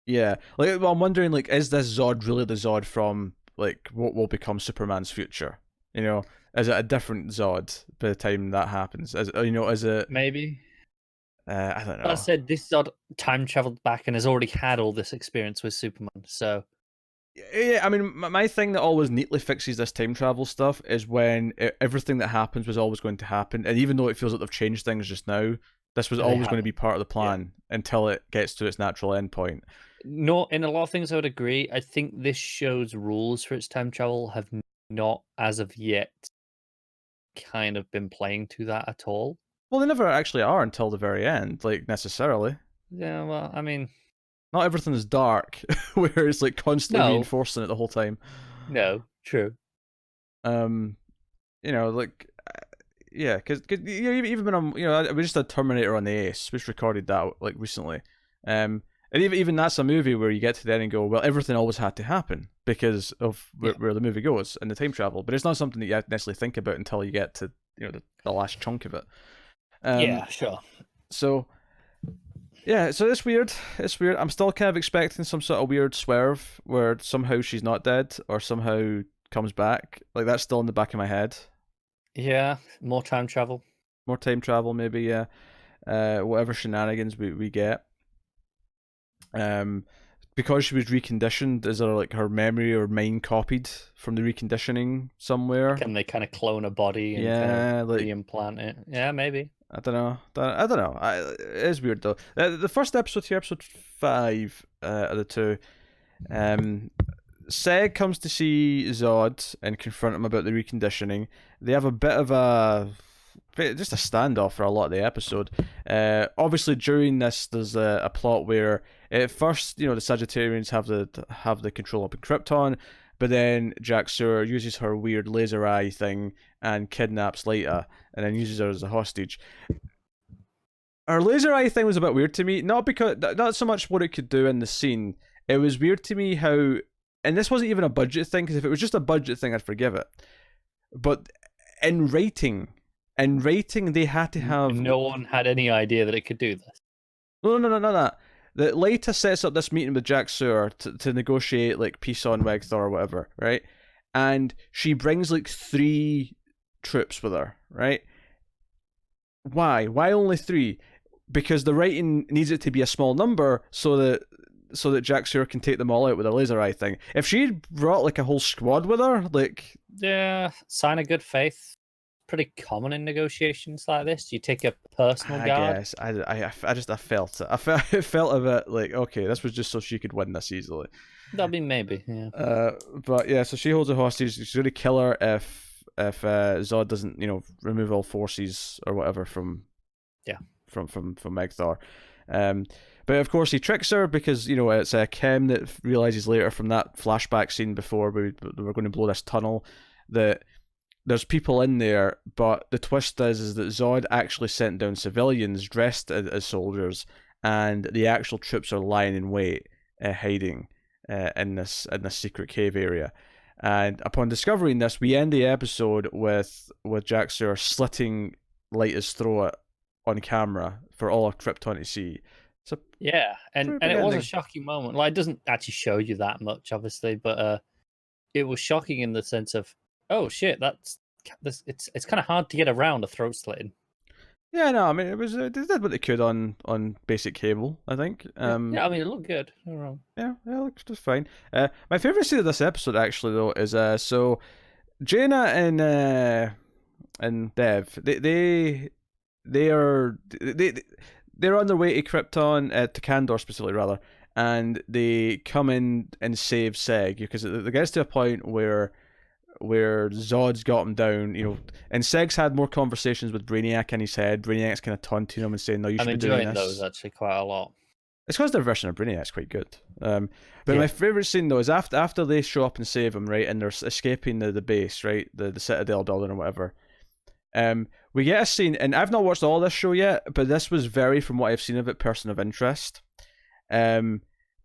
Yeah, like, well, I'm wondering, like, is this Zod really the Zod from like what will become Superman's future? Is it a different Zod by the time that happens? Is it maybe? I don't know. I said this Zod time traveled back and has already had all this experience with Superman, so. Yeah, I mean, my thing that always neatly fixes this time travel stuff is when everything that happens was always going to happen, and even though it feels like they've changed things just now, this was always going to be part of the plan until it gets to its natural end point. No, in a lot of things I would agree. I think this show's rules for its time travel have not, as of yet, kind of been playing to that at all. Well, they never actually are until the very end, like, necessarily. Yeah, well, I mean... Not everything is dark, where it's like constantly reinforcing it the whole time. No, true. Like, yeah, because even when we just had Terminator on the Ace, we just recorded that like recently, and even that's a movie where you get to the end and go, well, everything always had to happen because of where the movie goes and the time travel, but it's not something that you necessarily think about until you get to the last chunk of it. Yeah, sure. So. Yeah, so it's weird. I'm still kind of expecting some sort of weird swerve where somehow she's not dead or somehow comes back. Like, that's still in the back of my head. Yeah, more time travel. More time travel, maybe, yeah. Whatever shenanigans we get. Um, because she was reconditioned, is there like her memory or mind copied from the reconditioning somewhere? Can they kind of clone a body and kind Yeah, of like reimplant it? Yeah, maybe. I don't know. I don't know. It is weird though. The first episode here, episode 5 of the two, um, Seg comes to see Zod and confront him about the reconditioning. They have a bit of just a standoff for a lot of the episode. Obviously, during this, there's a plot where at first, the Sagittarians have the control up in Krypton, but then Jack Sewer uses her weird laser eye thing and kidnaps Leita, and then uses her as a hostage. Her laser eye thing was a bit weird to me, not so much what it could do in the scene. It was weird to me how, and this wasn't even a budget thing, because if it was just a budget thing, I'd forgive it. But in writing, they had to have. No one had any idea that it could do this. No, that. That Leita sets up this meeting with Jack Sewer to negotiate like peace on Wegthor or whatever, right? And she brings like 3 troops with her, right? Why? Why only 3? Because the writing needs it to be a small number so that Jack Sewer can take them all out with a laser eye thing. If she brought like a whole squad with her, like, yeah, sign of good faith. Pretty common in negotiations like this. You take a personal guard. I guess I felt it. It felt a bit like, okay, this was just so she could win this easily. That'd be maybe, yeah. But yeah, so she holds a hostage. She's going to kill her if Zod doesn't, remove all forces or whatever from Megthor. But of course he tricks her because it's Kim that realizes later from that flashback scene before we were going to blow this tunnel that there's people in there, but the twist is that Zod actually sent down civilians dressed as soldiers, and the actual troops are lying in wait, hiding in this secret cave area. And upon discovering this, we end the episode with Jack Sewer slitting Leita's throat on camera for all of Krypton to see. Yeah, and it was a shocking moment. Like, it doesn't actually show you that much, obviously, but it was shocking in the sense of, oh shit, it's kind of hard to get around a throat slitting. Yeah, no, I mean it was they did what they could on basic cable, I think. Yeah, I mean it looked good. Yeah, it looked just fine. My favorite scene of this episode actually though is so Jaina and Dev they're on their way to Krypton, to Kandor specifically rather, and they come in and save Seg because it gets to a point where Zod's got him down, and Seg's had more conversations with Brainiac in his head. Brainiac's kind of taunting him and saying, "No, you should be doing this." I'm enjoying those actually quite a lot. It's because their version of Brainiac's quite good. But Yeah. my favorite scene though is after they show up and save him, right, and they're escaping the base, right, the Citadel building or whatever. We get a scene, and I've not watched all this show yet, but this was very, from what I've seen of it, person of interest.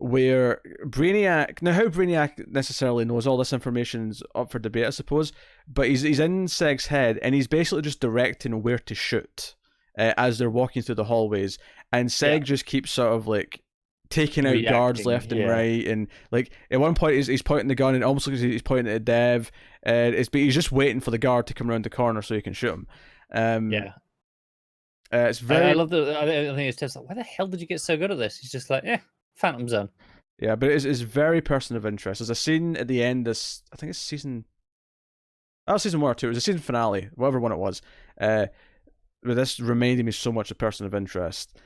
Where Brainiac, now how Brainiac necessarily knows all this information's up for debate, I suppose, but he's in Seg's head, and he's basically just directing where to shoot as they're walking through the hallways, and Seg just keeps sort of like taking out guards left and right, and like at one point he's pointing the gun and it almost looks like he's pointing at Dev, but he's just waiting for the guard to come around the corner so he can shoot him. It's very. I love I think it's just like, why the hell did you get so good at this? He's just like, Phantom Zone. Yeah, but it's very person of interest. There's a scene at the end. I think it's season 1 or 2. It was a season finale, whatever one it was. But this reminded me so much of person of interest.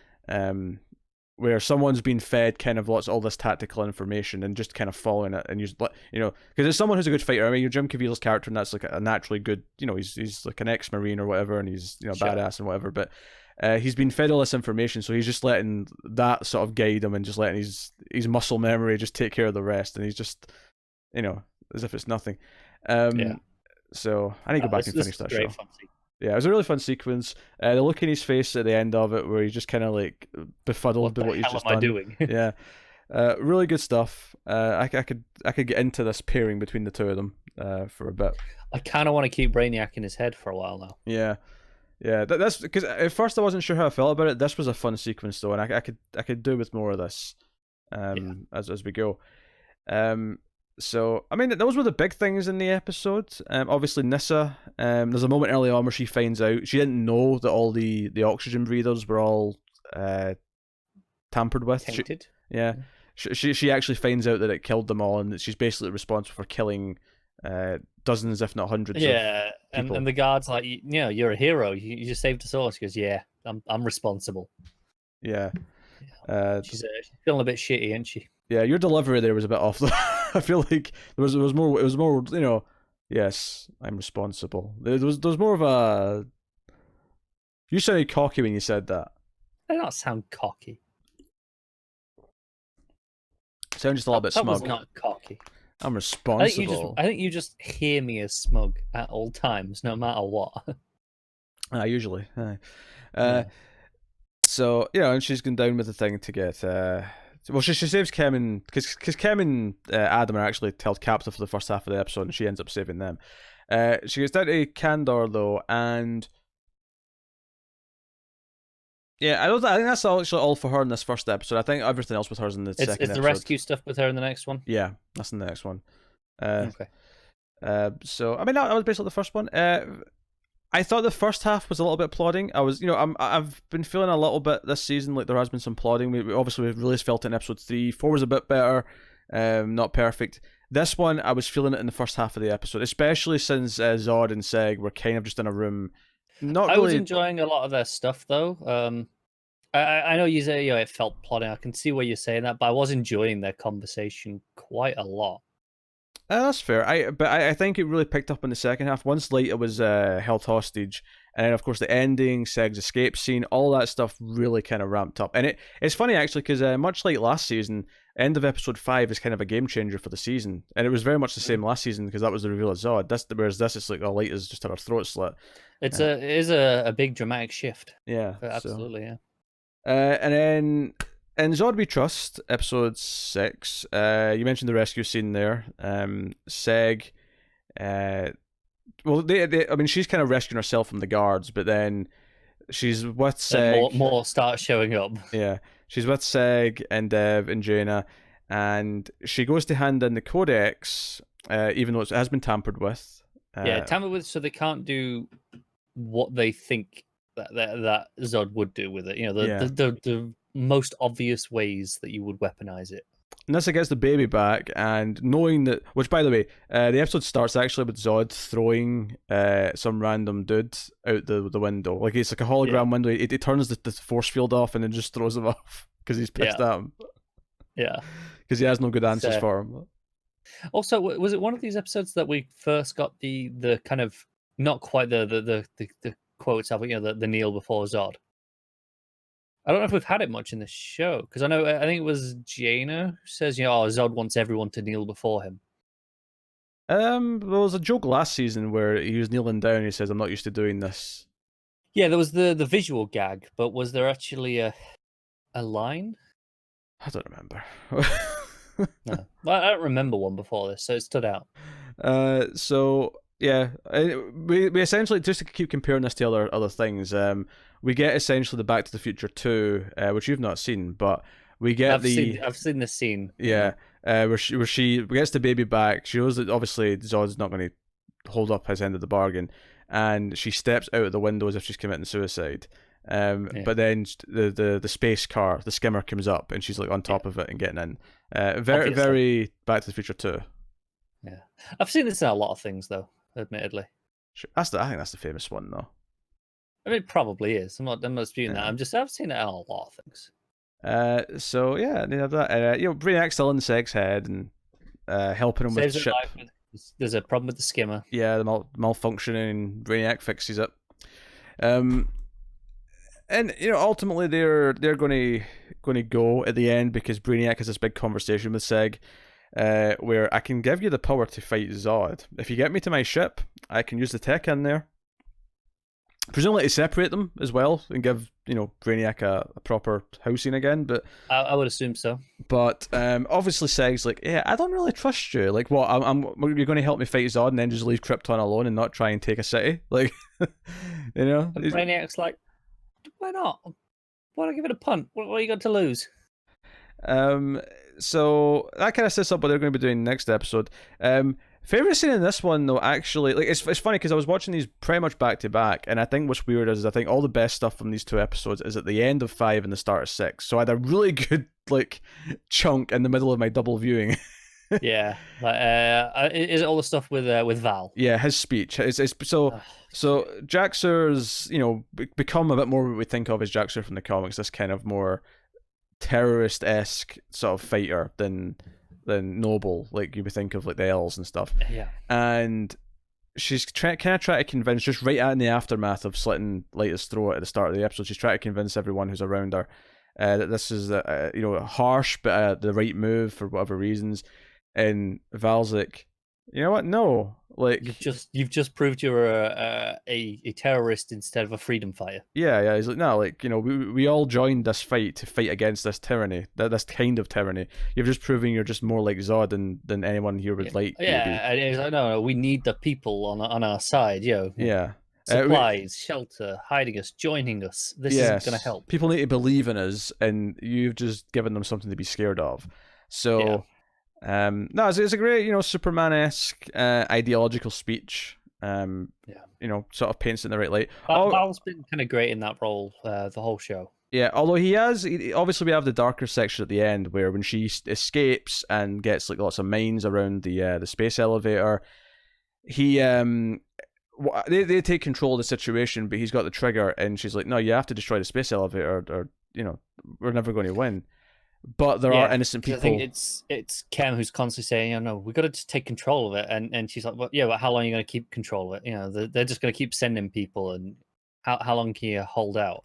Where someone's been fed kind of all this tactical information and just kind of following it, and because it's someone who's a good fighter. I mean, you're Jim Caviezel's character, and that's like a naturally good, he's like an ex-Marine or whatever, and he's badass and whatever. But he's been fed all this information, so he's just letting that sort of guide him and just letting his muscle memory just take care of the rest, and he's just, as if it's nothing. So I need to go back and finish that show. Yeah, it was a really fun sequence. The look in his face at the end of it, where he's just kind of like befuddled by what he's just done. What the hell am I doing? Yeah, really good stuff. I could get into this pairing between the two of them for a bit. I kind of want to keep Brainiac in his head for a while now. Yeah. That's because at first I wasn't sure how I felt about it. This was a fun sequence though, and I could do with more of this as we go. So, I mean, those were the big things in the episode. Obviously, Nyssa, there's a moment early on where she finds out, she didn't know that all the oxygen breathers were all tampered with. Tainted? Yeah. She actually finds out that it killed them all, and that she's basically responsible for killing dozens, if not hundreds, of people. And the guard's like, you're a hero. You just saved us all. She goes, yeah, I'm responsible. Yeah. She's feeling a bit shitty, isn't she? Yeah, your delivery there was a bit off. I feel like there was more. It was more. Yes, I'm responsible. There was more of a. You sounded cocky when you said that. I don't sound cocky. Sound just a little bit smug. That was not cocky. I'm responsible. I think you just hear me as smug at all times, no matter what. Usually. So and she's gone down with the thing to get. She saves Kem and because Kem and Adam are actually held captive for the first half of the episode, and she ends up saving them. She gets down to Kandor though, and I think that's actually all for her in this first episode. I think everything else with her is in the second episode. Is the rescue stuff with her in the next one? Yeah, that's in the next one. Okay. So I mean that was basically the first one. I thought the first half was a little bit plodding. I've been feeling a little bit this season like there has been some plodding. We've really felt it in episode 3. 4 was a bit better, not perfect. This one I was feeling it in the first half of the episode, especially since Zod and Seg were kind of just in a room. I was enjoying a lot of their stuff though. I know you say it felt plodding. I can see why you're saying that, but I was enjoying their conversation quite a lot. That's fair. I think it really picked up in the second half. Once Lyta was held hostage, and then of course the ending, Seg's escape scene, all that stuff really kind of ramped up. And it's funny actually because much like last season, end of episode 5 is kind of a game changer for the season, and it was very much the same last season because that was the reveal of Zod. Whereas this is like Lyta's just had her throat slit. It is a big dramatic shift. Yeah, absolutely. Yeah. And then. In Zod We Trust, episode 6, you mentioned the rescue scene there. Seg, I mean, she's kind of rescuing herself from the guards, but then she's with Seg. More start showing up. Yeah, she's with Seg and Dev and Jaina, and she goes to hand in the codex, even though it has been tampered with. Tampered with, so they can't do what they think that Zod would do with it. The most obvious ways that you would weaponize it. Nissa gets the baby back, and knowing that, which by the way, the episode starts actually with Zod throwing some random dude out the window. Like it's like a hologram window. It turns the force field off and then just throws him off because he's pissed at him. Yeah. Because he has no good answers for him. Also, was it one of these episodes that we first got the kind of, not quite the quote itself, but the kneel before Zod? I don't know if we've had it much in the show, because I think it was Jaina who says, Zod wants everyone to kneel before him. There was a joke last season where he was kneeling down and he says, I'm not used to doing this. Yeah, there was the visual gag, but was there actually a line? I don't remember. No. I don't remember one before this, so it stood out. So yeah, we essentially, just to keep comparing this to other things, we get essentially the Back to the Future 2, which you've not seen, but we get I've seen the scene. Yeah, where she gets the baby back. She knows that obviously Zod's not going to hold up his end of the bargain, and she steps out of the window as if she's committing suicide. But then the space car, the skimmer, comes up and she's like on top of it and getting in. Very Back to the Future 2. Yeah, I've seen this in a lot of things though, admittedly. I think that's the famous one though. I mean, it probably is. I'm not disputing that. I've seen it in a lot of things. So yeah, they have that. Brainiac's still in Seg's head and helping him with the ship. There's a problem with the skimmer. Yeah, the malfunctioning. Brainiac fixes it. And ultimately they're going to go at the end because Brainiac has this big conversation with Seg, where I can give you the power to fight Zod. If you get me to my ship, I can use the tech in there. Presumably to separate them as well and give Brainiac a proper housing again. But I would assume so. But obviously Seg's like, yeah, I don't really trust you. Like, what? You're going to help me fight Zod and then just leave Krypton alone and not try and take a city? Like, And Brainiac's like, why not? Why not give it a punt? What you got to lose? So that kind of sets up what they're going to be doing next episode. Favorite scene in this one though, actually, like it's funny because I was watching these pretty much back to back, and I think what's weird is I think all the best stuff from these two episodes is at the end of 5 and the start of 6. So I had a really good like chunk in the middle of my double viewing. Yeah, like is it all the stuff with Val? Yeah, his speech. So Jack Sear's, become a bit more what we think of as Jack Sear from the comics. This kind of more terrorist-esque sort of fighter than noble, like you would think of like the elves and stuff. Yeah, And she's kind of trying to convince, just right in the aftermath of slitting Lyta's throat at the start of the episode, she's trying to convince everyone who's around her that this is harsh but the right move for whatever reasons. And Val's like, you know what? No, like you've just proved you're a terrorist instead of a freedom fighter. yeah. He's like, no, like we all joined this fight to fight against this tyranny, this kind of tyranny. You're just proving you're just more like Zod than anyone here would like. Yeah, and he's like, no, we need the people on our side, Yeah. Supplies, shelter, hiding us, joining us. This isn't going to help. People need to believe in us, and you've just given them something to be scared of. So. No, it's a great, Superman-esque ideological speech. Sort of paints it in the right light. Val's been kind of great in that role the whole show. Yeah, although obviously we have the darker section at the end where when she escapes and gets like lots of mines around the space elevator, they take control of the situation, but he's got the trigger, and she's like, no, you have to destroy the space elevator, or we're never going to win. But there are innocent people. I think it's Kem who's constantly saying, no, we got to just take control of it. And she's like, well, yeah, but how long are you going to keep control of it? They're just going to keep sending people. And how long can you hold out?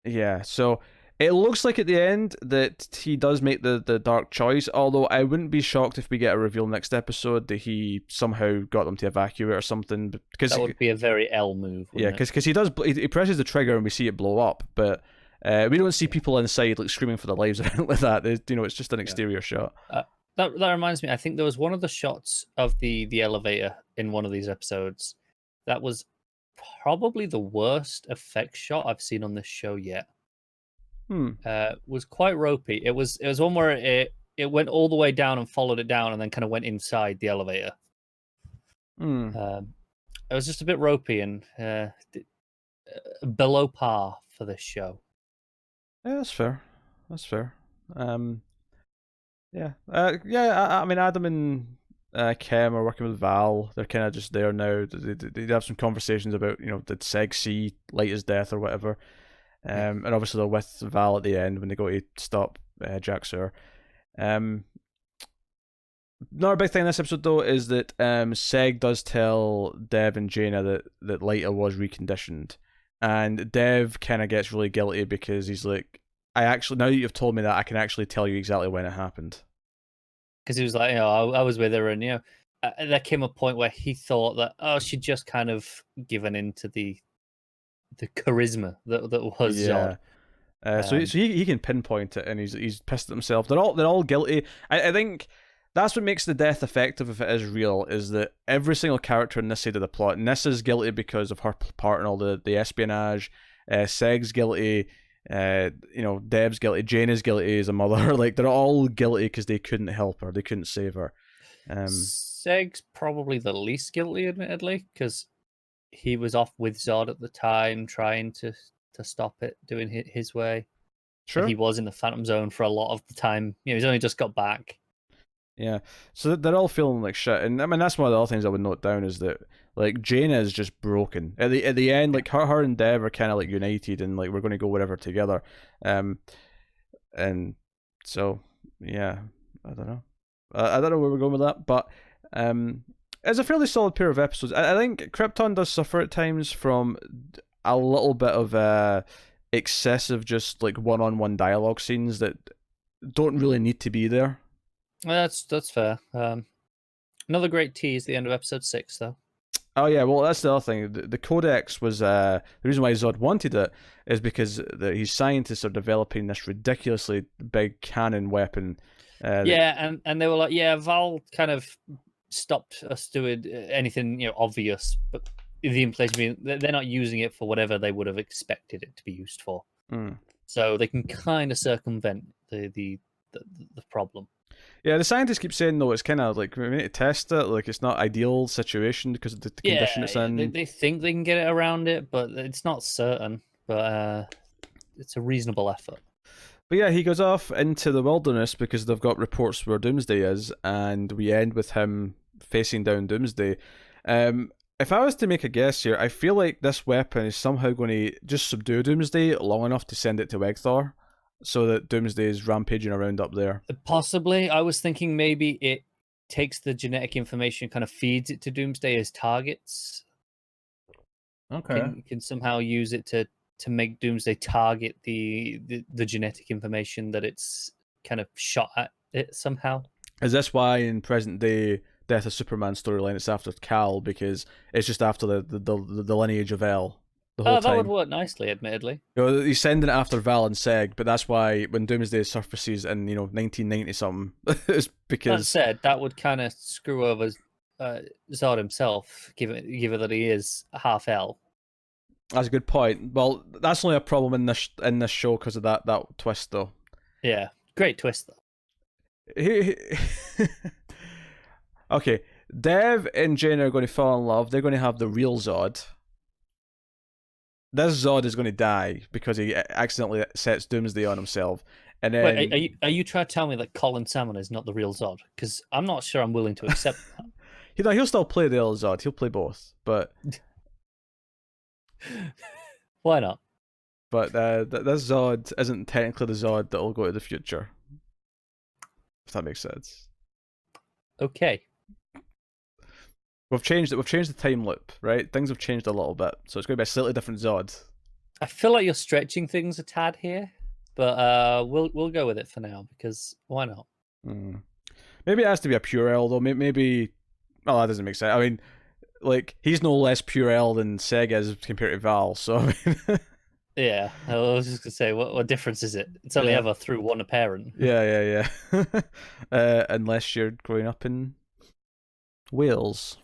Yeah, so it looks like at the end that he does make the dark choice, although I wouldn't be shocked if we get a reveal next episode that he somehow got them to evacuate or something. Because that would be a very L move. Yeah, because he presses the trigger and we see it blow up, but... we don't see people inside like screaming for their lives with that. It's just an exterior shot. That reminds me. I think there was one of the shots of the elevator in one of these episodes that was probably the worst effect shot I've seen on this show yet. Was quite ropey. It was one where it went all the way down and followed it down and then kind of went inside the elevator. It was just a bit ropey and below par for this show. Yeah, that's fair. I mean, Adam and Kem are working with Val. They're kind of just there now. They have some conversations about, did Seg see Lyta's death or whatever. And obviously they're with Val at the end when they go to stop Jack Sear. Another big thing in this episode, though, is that Seg does tell Dev and Jaina that Lyta was reconditioned. And Dev kind of gets really guilty because he's like, now that you've told me that, I can actually tell you exactly when it happened. Because he was like, I was with her, and there came a point where he thought that she'd just kind of given into the charisma that was Zod. So he can pinpoint it, and he's pissed at himself. They're all guilty. I think that's what makes the death effective if it is real, is that every single character in this side of the plot, Nissa's guilty because of her part in all the espionage, Seg's guilty, Dev's guilty, Jaina's guilty as a mother. Like, they're all guilty because they couldn't help her, they couldn't save her. Seg's probably the least guilty, admittedly, because he was off with Zod at the time, trying to stop it, doing his way. Sure. And he was in the Phantom Zone for a lot of the time. He's only just got back. Yeah, so they're all feeling like shit, and I mean that's one of the other things I would note down is that like Jaina is just broken at the end. Like her and Dev are kind of like united, and like we're going to go wherever together, and so yeah, I don't know where we're going with that, but it's a fairly solid pair of episodes. I think Krypton does suffer at times from a little bit of excessive just like one-on-one dialogue scenes that don't really need to be there. That's fair. Another great tease, the end of episode 6, though. Oh yeah, well that's the other thing. The Codex was the reason why Zod wanted it is because his scientists are developing this ridiculously big cannon weapon. And they were like, Val kind of stopped us doing anything obvious, but the implication being they're not using it for whatever they would have expected it to be used for. So they can kind of circumvent the problem. Yeah, the scientists keep saying though it's kind of like we need to test it. Like it's not ideal situation because of the condition it's in. They think they can get it around it, but it's not certain. But it's a reasonable effort. But yeah, he goes off into the wilderness because they've got reports where Doomsday is, and we end with him facing down Doomsday. If I was to make a guess here, I feel like this weapon is somehow going to just subdue Doomsday long enough to send it to Egthor, so that Doomsday is rampaging around up there. Possibly. I was thinking maybe it takes the genetic information, kind of feeds it to Doomsday as targets. Okay. Can somehow use it to make Doomsday target the genetic information that it's kind of shot at it somehow. Is this why in present day Death of Superman storyline it's after Kal, because it's just after the lineage of El the whole time? That would work nicely, admittedly. You know, he's sending it after Val and Seg, but that's why when Doomsday surfaces in 1990 something, it's because That said, that would kind of screw over Zod himself, given that he is half El. That's a good point. Well, that's only a problem in this show because of that twist, though. Yeah, great twist though. Okay, Dev and Jane are going to fall in love. They're going to have the real Zod. This Zod is going to die because he accidentally sets Doomsday on himself. And then, wait, are you trying to tell me that Colin Salmon is not the real Zod? Because I'm not sure I'm willing to accept that. he'll still play the real Zod. He'll play both, but why not? But this Zod isn't technically the Zod that will go to the future. If that makes sense. Okay. We've changed it. We've changed the time loop, right? Things have changed a little bit, so it's going to be a slightly different Zod. I feel like you're stretching things a tad here, but we'll go with it for now because why not? Maybe it has to be a pure L though. Maybe. Oh, that doesn't make sense. I mean, like he's no less pure L than Seg is compared to Val. So I mean. Yeah, I was just gonna say, what difference is it? It's only ever through one apparent. Yeah. Unless you're growing up in Wales.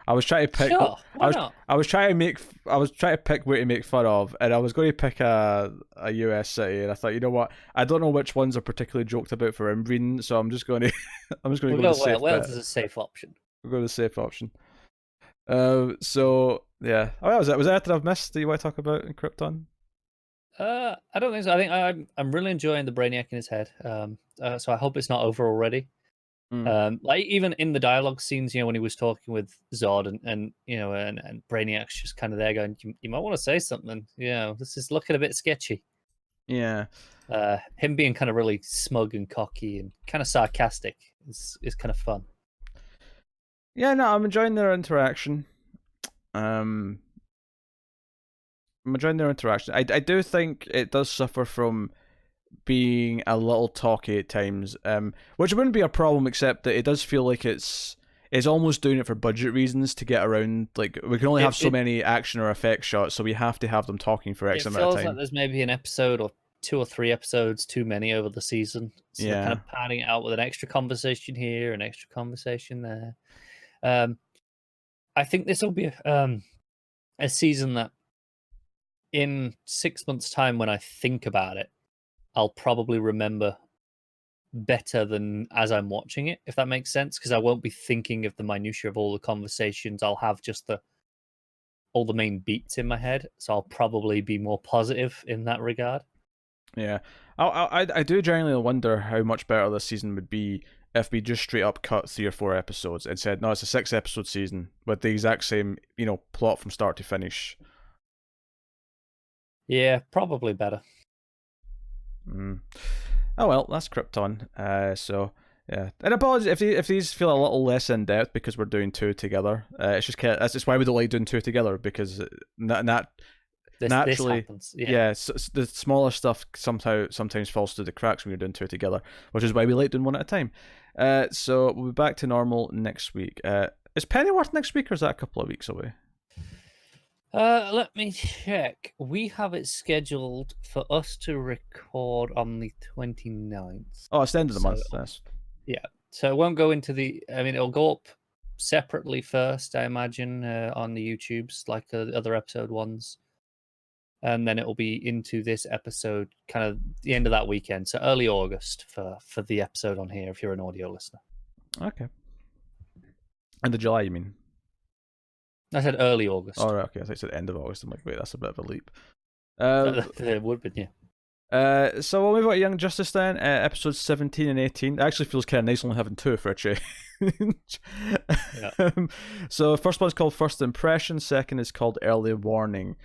I was trying to pick. Sure, why not? I was trying to pick where to make fun of, and I was going to pick a US city, and I thought, you know what? I don't know which ones are particularly joked about for inbreeding, so I'm just going to go with the safe bet. Wales is a safe option. We'll go with the safe option. So yeah. Oh, was there anything I've missed that you want to talk about in Krypton? I don't think so. I think I'm really enjoying the Brainiac in his head. So I hope it's not over already. Like even in the dialogue scenes, when he was talking with Zod and Brainiac's just kind of there going, you might want to say something. This is looking a bit sketchy. Yeah. Him being kind of really smug and cocky and kind of sarcastic is kind of fun. Yeah, no, I'm enjoying their interaction. I'm enjoying their interaction. I do think it does suffer from being a little talky at times, which wouldn't be a problem, except that it does feel like it's almost doing it for budget reasons to get around. Like we can only have so many action or effect shots, so we have to have them talking for X amount of time. It feels like there's maybe an episode or 2 or 3 episodes too many over the season, so they're kind of padding it out with an extra conversation here, an extra conversation there. I think this will be a season that in 6 months' time, when I think about it, I'll probably remember better than as I'm watching it, if that makes sense, because I won't be thinking of the minutiae of all the conversations. I'll have just all the main beats in my head, so I'll probably be more positive in that regard. Yeah, I do genuinely wonder how much better this season would be if we just straight up cut 3 or 4 episodes and said, no, it's a 6-episode season with the exact same, plot from start to finish. Yeah, probably better. Oh well, that's Krypton. So yeah, and apologies if these feel a little less in depth because we're doing 2 together. It's just that's just why we don't like doing 2 together, because naturally, this happens. The smaller stuff sometimes falls through the cracks when you're doing 2 together, which is why we like doing 1 at a time. So we'll be back to normal next week. Is Pennyworth next week, or is that a couple of weeks away? Let me check. We have it scheduled for us to record on the 29th. Oh, it's the end of the month. Yeah. So it won't go into it'll go up separately first, I imagine, on the YouTubes, like the other episode ones. And then it will be into this episode, kind of the end of that weekend. So early August for the episode on here, if you're an audio listener. Okay. End of July, you mean? I said early August. Oh, right, okay. I thought you said end of August. I'm like, wait, that's a bit of a leap. It would be, yeah. So we'll move on to Young Justice then. Episodes 17 and 18. It actually feels kind of nice only having two for a change. Yeah. So first one's called First Impression. Second is called Early Warning.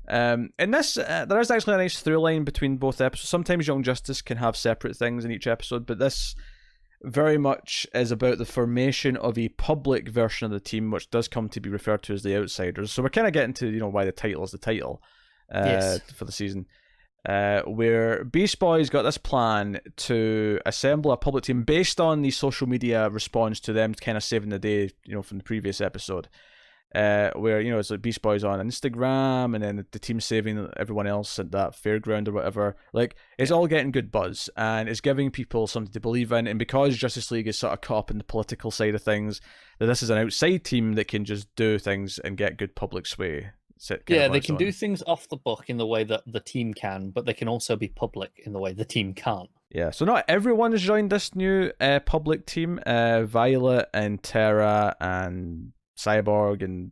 In this, there is actually a nice through line between both episodes. Sometimes Young Justice can have separate things in each episode, but this very much is about the formation of a public version of the team, which does come to be referred to as the Outsiders. So we're kind of getting to why the title is the title Yes. for the season. Where Beast Boy's got this plan to assemble a public team based on the social media response to them kind of saving the day, from the previous episode. Where it's like Beast Boy's on Instagram, and then the team saving everyone else at that fairground or whatever. Like, it's all getting good buzz, and it's giving people something to believe in. And because Justice League is sort of caught up in the political side of things, that this is an outside team that can just do things and get good public sway. They can do things off the book in the way that the team can, but they can also be public in the way the team can't. Yeah, so not everyone has joined this new public team. Violet and Terra and Cyborg and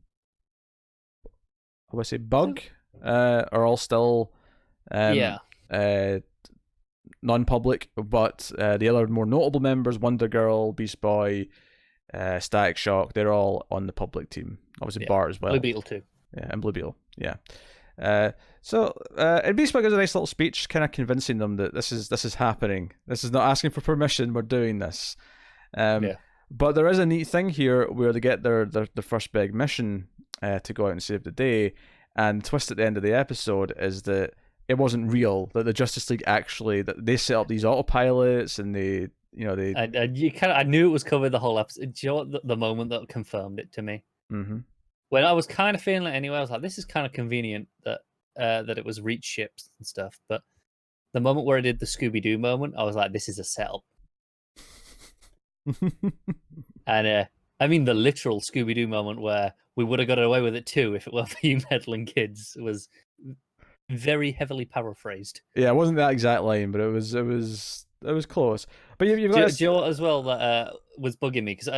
Bug are all still non-public, but the other more notable members, Wonder Girl, Beast Boy, Static Shock, they're all on the public team. Obviously Bart as well. Blue Beetle too. Yeah, and Blue Beetle. Yeah. And Beast Boy gives a nice little speech, kind of convincing them that this is happening. This is not asking for permission. We're doing this. But there is a neat thing here where they get their first big mission to go out and save the day, and the twist at the end of the episode is that it wasn't real. That the Justice League actually they set up these autopilots, and they. I knew it was covered the whole episode. Do you know what the moment that confirmed it to me? Mm-hmm. When I was kind of feeling it anyway, I was like, this is kind of convenient that it was Reach ships and stuff. But the moment where I did the Scooby-Doo moment, I was like, this is a setup. And I mean the literal Scooby-Doo moment where we would have got away with it too if it weren't for you meddling kids was very heavily paraphrased. Yeah, it wasn't that exact line, but it was close. But you've got do you know what as well that was bugging me? Because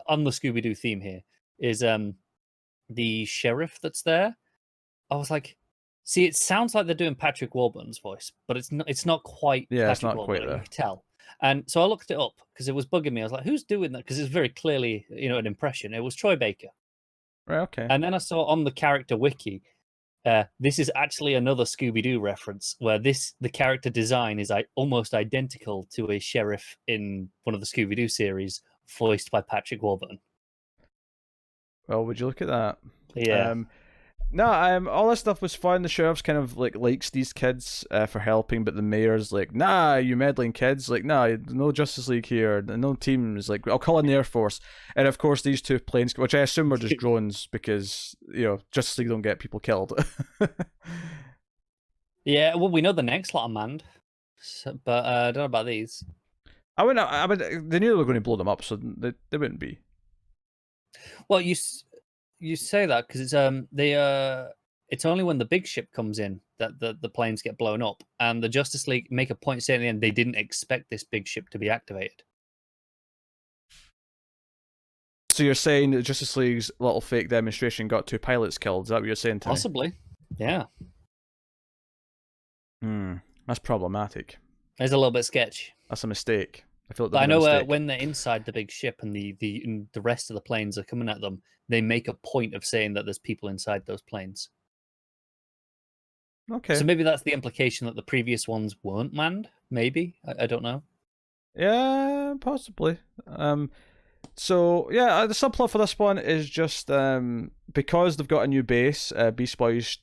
on the Scooby-Doo theme here is the sheriff that's there. I was like, see, it sounds like they're doing Patrick Warburton's voice, but it's not quite. Yeah, Patrick it's not Warburton, quite there. you can tell. And so I looked it up because it was bugging me. I was like, who's doing that? Because it's very clearly, an impression. It was Troy Baker. Right, okay. And then I saw on the character wiki, this is actually another Scooby-Doo reference where the character design is almost identical to a sheriff in one of the Scooby-Doo series, voiced by Patrick Warburton. Well, would you look at that? Yeah. All this stuff was fun. The sheriff's kind of likes these kids for helping, but the mayor's like, nah, you meddling kids. Like, nah, no Justice League here, no teams. Like, I'll call in the Air Force. And of course, these two planes, which I assume are just drones because, Justice League don't get people killed. Yeah, well, we know the next lot are manned, but I don't know about these. They knew they were going to blow them up, so they wouldn't be. Well, you say that because it's only when the big ship comes in that the planes get blown up, and the Justice League make a point saying at the end they didn't expect this big ship to be activated. So you're saying that Justice League's little fake demonstration got 2 pilots killed? Is that what you're saying to me? Possibly, yeah. That's problematic. It's a little bit sketch. That's a mistake. I feel like but I know when they're inside the big ship and the rest of the planes are coming at them, they make a point of saying that there's people inside those planes. Okay. So maybe that's the implication that the previous ones weren't manned. Maybe I don't know. Yeah, possibly. So yeah, the subplot for this one is just because they've got a new base. Beast Boy's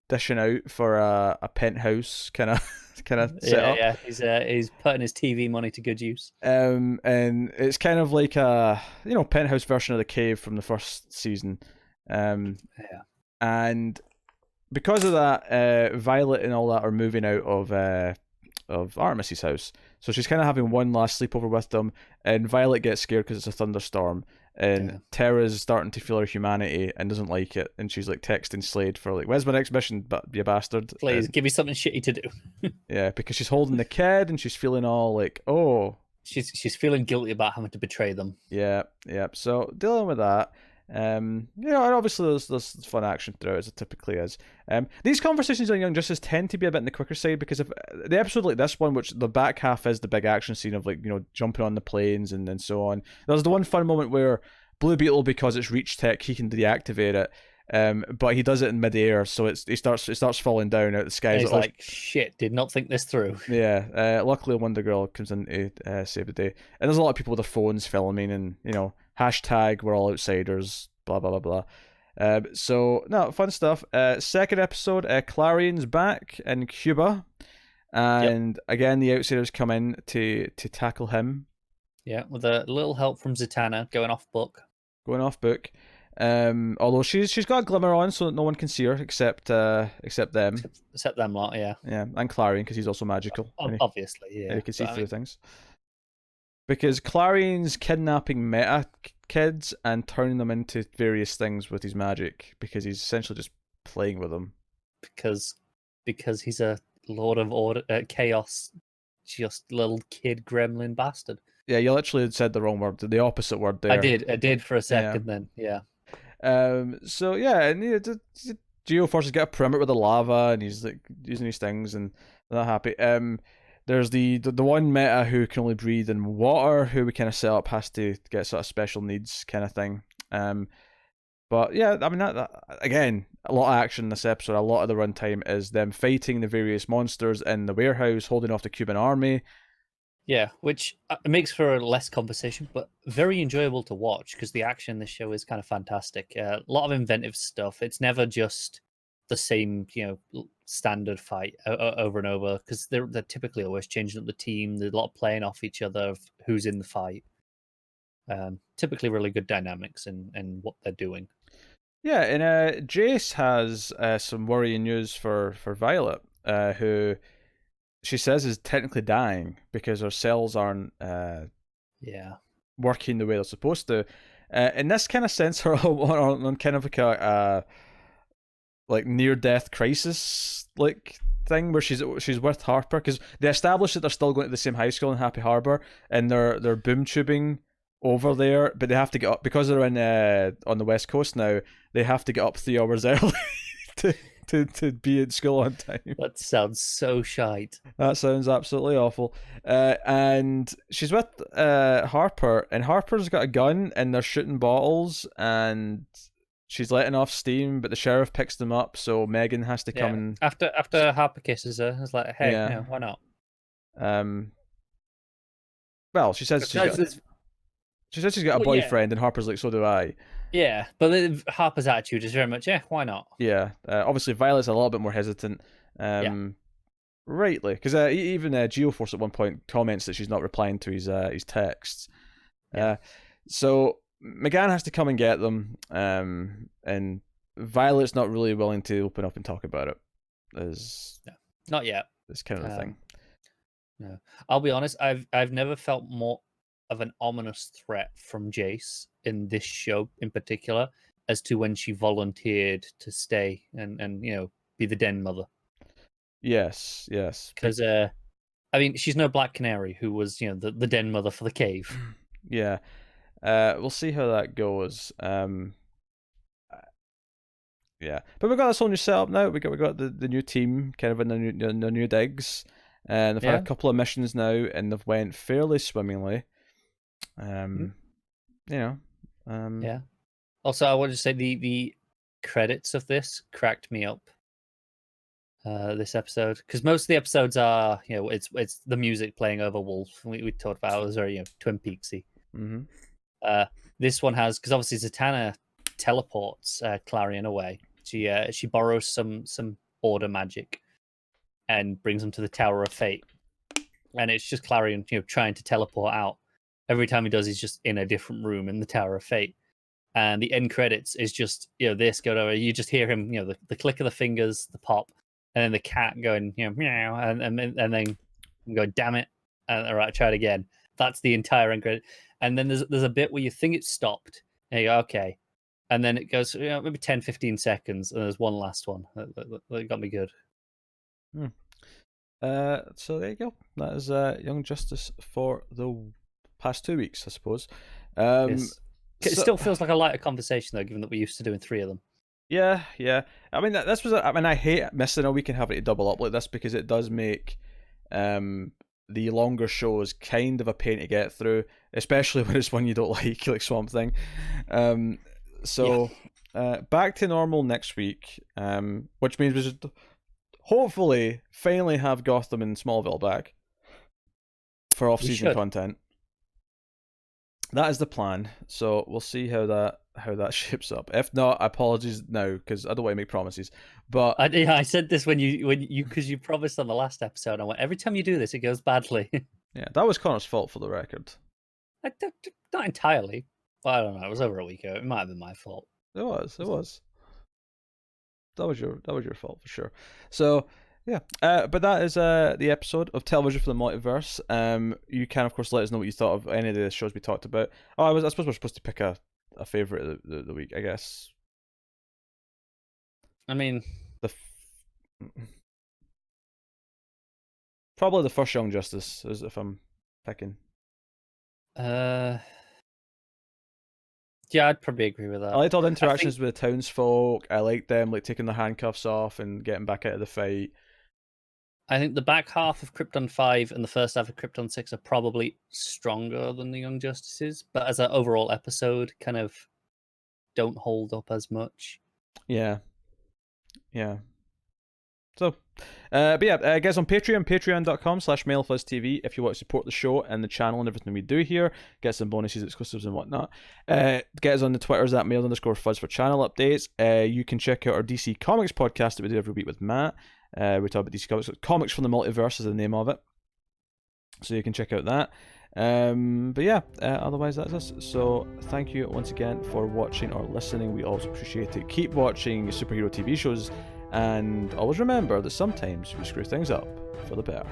dishing out for a penthouse kind of setup. Yeah. He's putting his TV money to good use. And it's kind of like a penthouse version of the cave from the first season. And because of that, Violet and all that are moving out of Artemis's house. So she's kind of having one last sleepover with them, and Violet gets scared because it's a thunderstorm, and Terra's starting to feel her humanity and doesn't like it, and she's like texting Slade for like, where's my next mission, but you bastard? Please, give me something shitty to do. Yeah, because she's holding the kid, and she's feeling all like, oh. She's feeling guilty about having to betray them. Yeah. So dealing with that, You know, and obviously there's fun action throughout as it typically is. These conversations on Young Justice tend to be a bit on the quicker side because if the episode like this one, which the back half is the big action scene of like, you know, jumping on the planes and so on. There's the one fun moment where Blue Beetle, because it's reach tech, he can deactivate it. But he does it in midair, so it starts falling down out of the sky. And he's like, shit, did not think this through. Yeah, luckily Wonder Girl comes in to save the day. And there's a lot of people with their phones filming and, you know, hashtag we're all outsiders, blah, blah, blah, blah. So, no, fun stuff. Second episode, Clarion's back in Cuba. And again, the outsiders come in to tackle him. Yeah, with a little help from Zatanna going off book. Although she's got a glimmer on, so that no one can see her except them. Except them lot, yeah. Yeah, and Clarion because he's also magical. Obviously, yeah. And he can see through things. Because Clarion's kidnapping meta kids and turning them into various things with his magic because he's essentially just playing with them. Because he's a Lord of Order, Chaos, just little kid gremlin bastard. Yeah, you literally said the wrong word, the opposite word there. I did for a second then, yeah. So yeah, and Geoforces get a perimeter with the lava, and he's like using these things, and they're not happy. There's the one meta who can only breathe in water, who we kind of set up has to get sort of special needs kind of thing. But yeah, I mean that again, a lot of action in this episode. A lot of the runtime is them fighting the various monsters in the warehouse, holding off the Cuban army. Yeah, which makes for less conversation, but very enjoyable to watch because the action in this show is kind of fantastic. A lot of inventive stuff. It's never just the same, you know, standard fight over and over because they're typically always changing up the team. There's a lot of playing off each other of who's in the fight. Typically, really good dynamics in what they're doing. Yeah, and Jace has some worrying news for Violet, who she says is technically dying because her cells aren't working the way they're supposed to. In this kind of sense, her on kind of like near death crisis like thing where she's with Harper because they established that they're still going to the same high school in Happy Harbor and they're boom tubing over there, but they have to get up because they're in on the West Coast now. They have to get up 3 hours early to be at school on time. That sounds so shite. That sounds absolutely awful. And she's with Harper, and Harper's got a gun, and they're shooting bottles, and she's letting off steam, but the sheriff picks them up, so Megan has to come and... After Harper kisses her, it's like, hey, you know, why not? Well, she says she's got a boyfriend, and Harper's like, so do I. Yeah, but Harper's attitude is very much, why not? Yeah, obviously Violet's a little bit more hesitant, rightly, because even Geoforce at one point comments that she's not replying to his texts. Yeah. So McGann has to come and get them, and Violet's not really willing to open up and talk about it. Not yet. This kind of thing. No, I'll be honest. I've never felt more of an ominous threat from Jace in this show in particular as to when she volunteered to stay and you know be the den mother. Yes. Because I mean she's no Black Canary who was you know the den mother for the cave. Yeah, we'll see how that goes. Yeah, but we've got this whole new setup now. We got the new team kind of in the new digs, and they've had a couple of missions now, and they've went fairly swimmingly. You know, yeah. Also, I wanted to say the credits of this cracked me up. This episode, because most of the episodes are, you know, it's the music playing over Wolf. We talked about it was very, you know, Twin Peaksy. Mm-hmm. This one has, because obviously Zatanna teleports Clarion away. She borrows some order magic and brings him to the Tower of Fate, and it's just Clarion, you know, trying to teleport out. Every time he does, he's just in a different room in the Tower of Fate. And the end credits is just, you know, this go over. You just hear him, you know, the click of the fingers, the pop, and then the cat going, you know, meow, and then go, damn it. All right, try it again. That's the entire end credit. And then there's a bit where you think it's stopped. And you go, okay. And then it goes, you know, maybe 10, 15 seconds. And there's one last one. That got me good. So there you go. That is Young Justice for the past 2 weeks, I suppose. Yes. It still feels like a lighter conversation though, given that we're used to doing 3 of them. Yeah. I mean, I hate missing a week and having to double up like this because it does make the longer shows kind of a pain to get through, especially when it's one you don't like Swamp Thing. Back to normal next week, which means we should hopefully finally have Gotham and Smallville back for off-season content. That is the plan. So we'll see how that shapes up. If not, apologies now because I don't want to make promises. But I said this when you because you promised on the last episode. I went, every time you do this, it goes badly. Yeah, that was Connor's fault for the record. Not entirely. Well, I don't know. It was over a week ago. It might have been my fault. It was. That was your fault for sure. So yeah, but that is the episode of Television for the Multiverse. You can of course let us know what you thought of any of the shows we talked about. I suppose we're supposed to pick a favorite of the week, I guess. I mean, probably the first Young Justice is if I'm picking. Yeah, I'd probably agree with that. I liked all the interactions with the townsfolk. I liked them taking the handcuffs off and getting back out of the fight. I think the back half of Krypton 5 and the first half of Krypton 6 are probably stronger than the Young Justices, but as an overall episode, kind of don't hold up as much. Yeah. So, but yeah, guys, on Patreon, patreon.com/MailFuzzTV, if you want to support the show and the channel and everything we do here, get some bonuses, exclusives, and whatnot. Get us on the Twitters at mail_fuzz for channel updates. You can check out our DC Comics podcast that we do every week with Matt. We talk about DC Comics. Comics from the Multiverse is the name of it. So you can check out that. But yeah, otherwise that's us. So thank you once again for watching or listening. We always appreciate it. Keep watching superhero TV shows. And always remember that sometimes we screw things up for the better.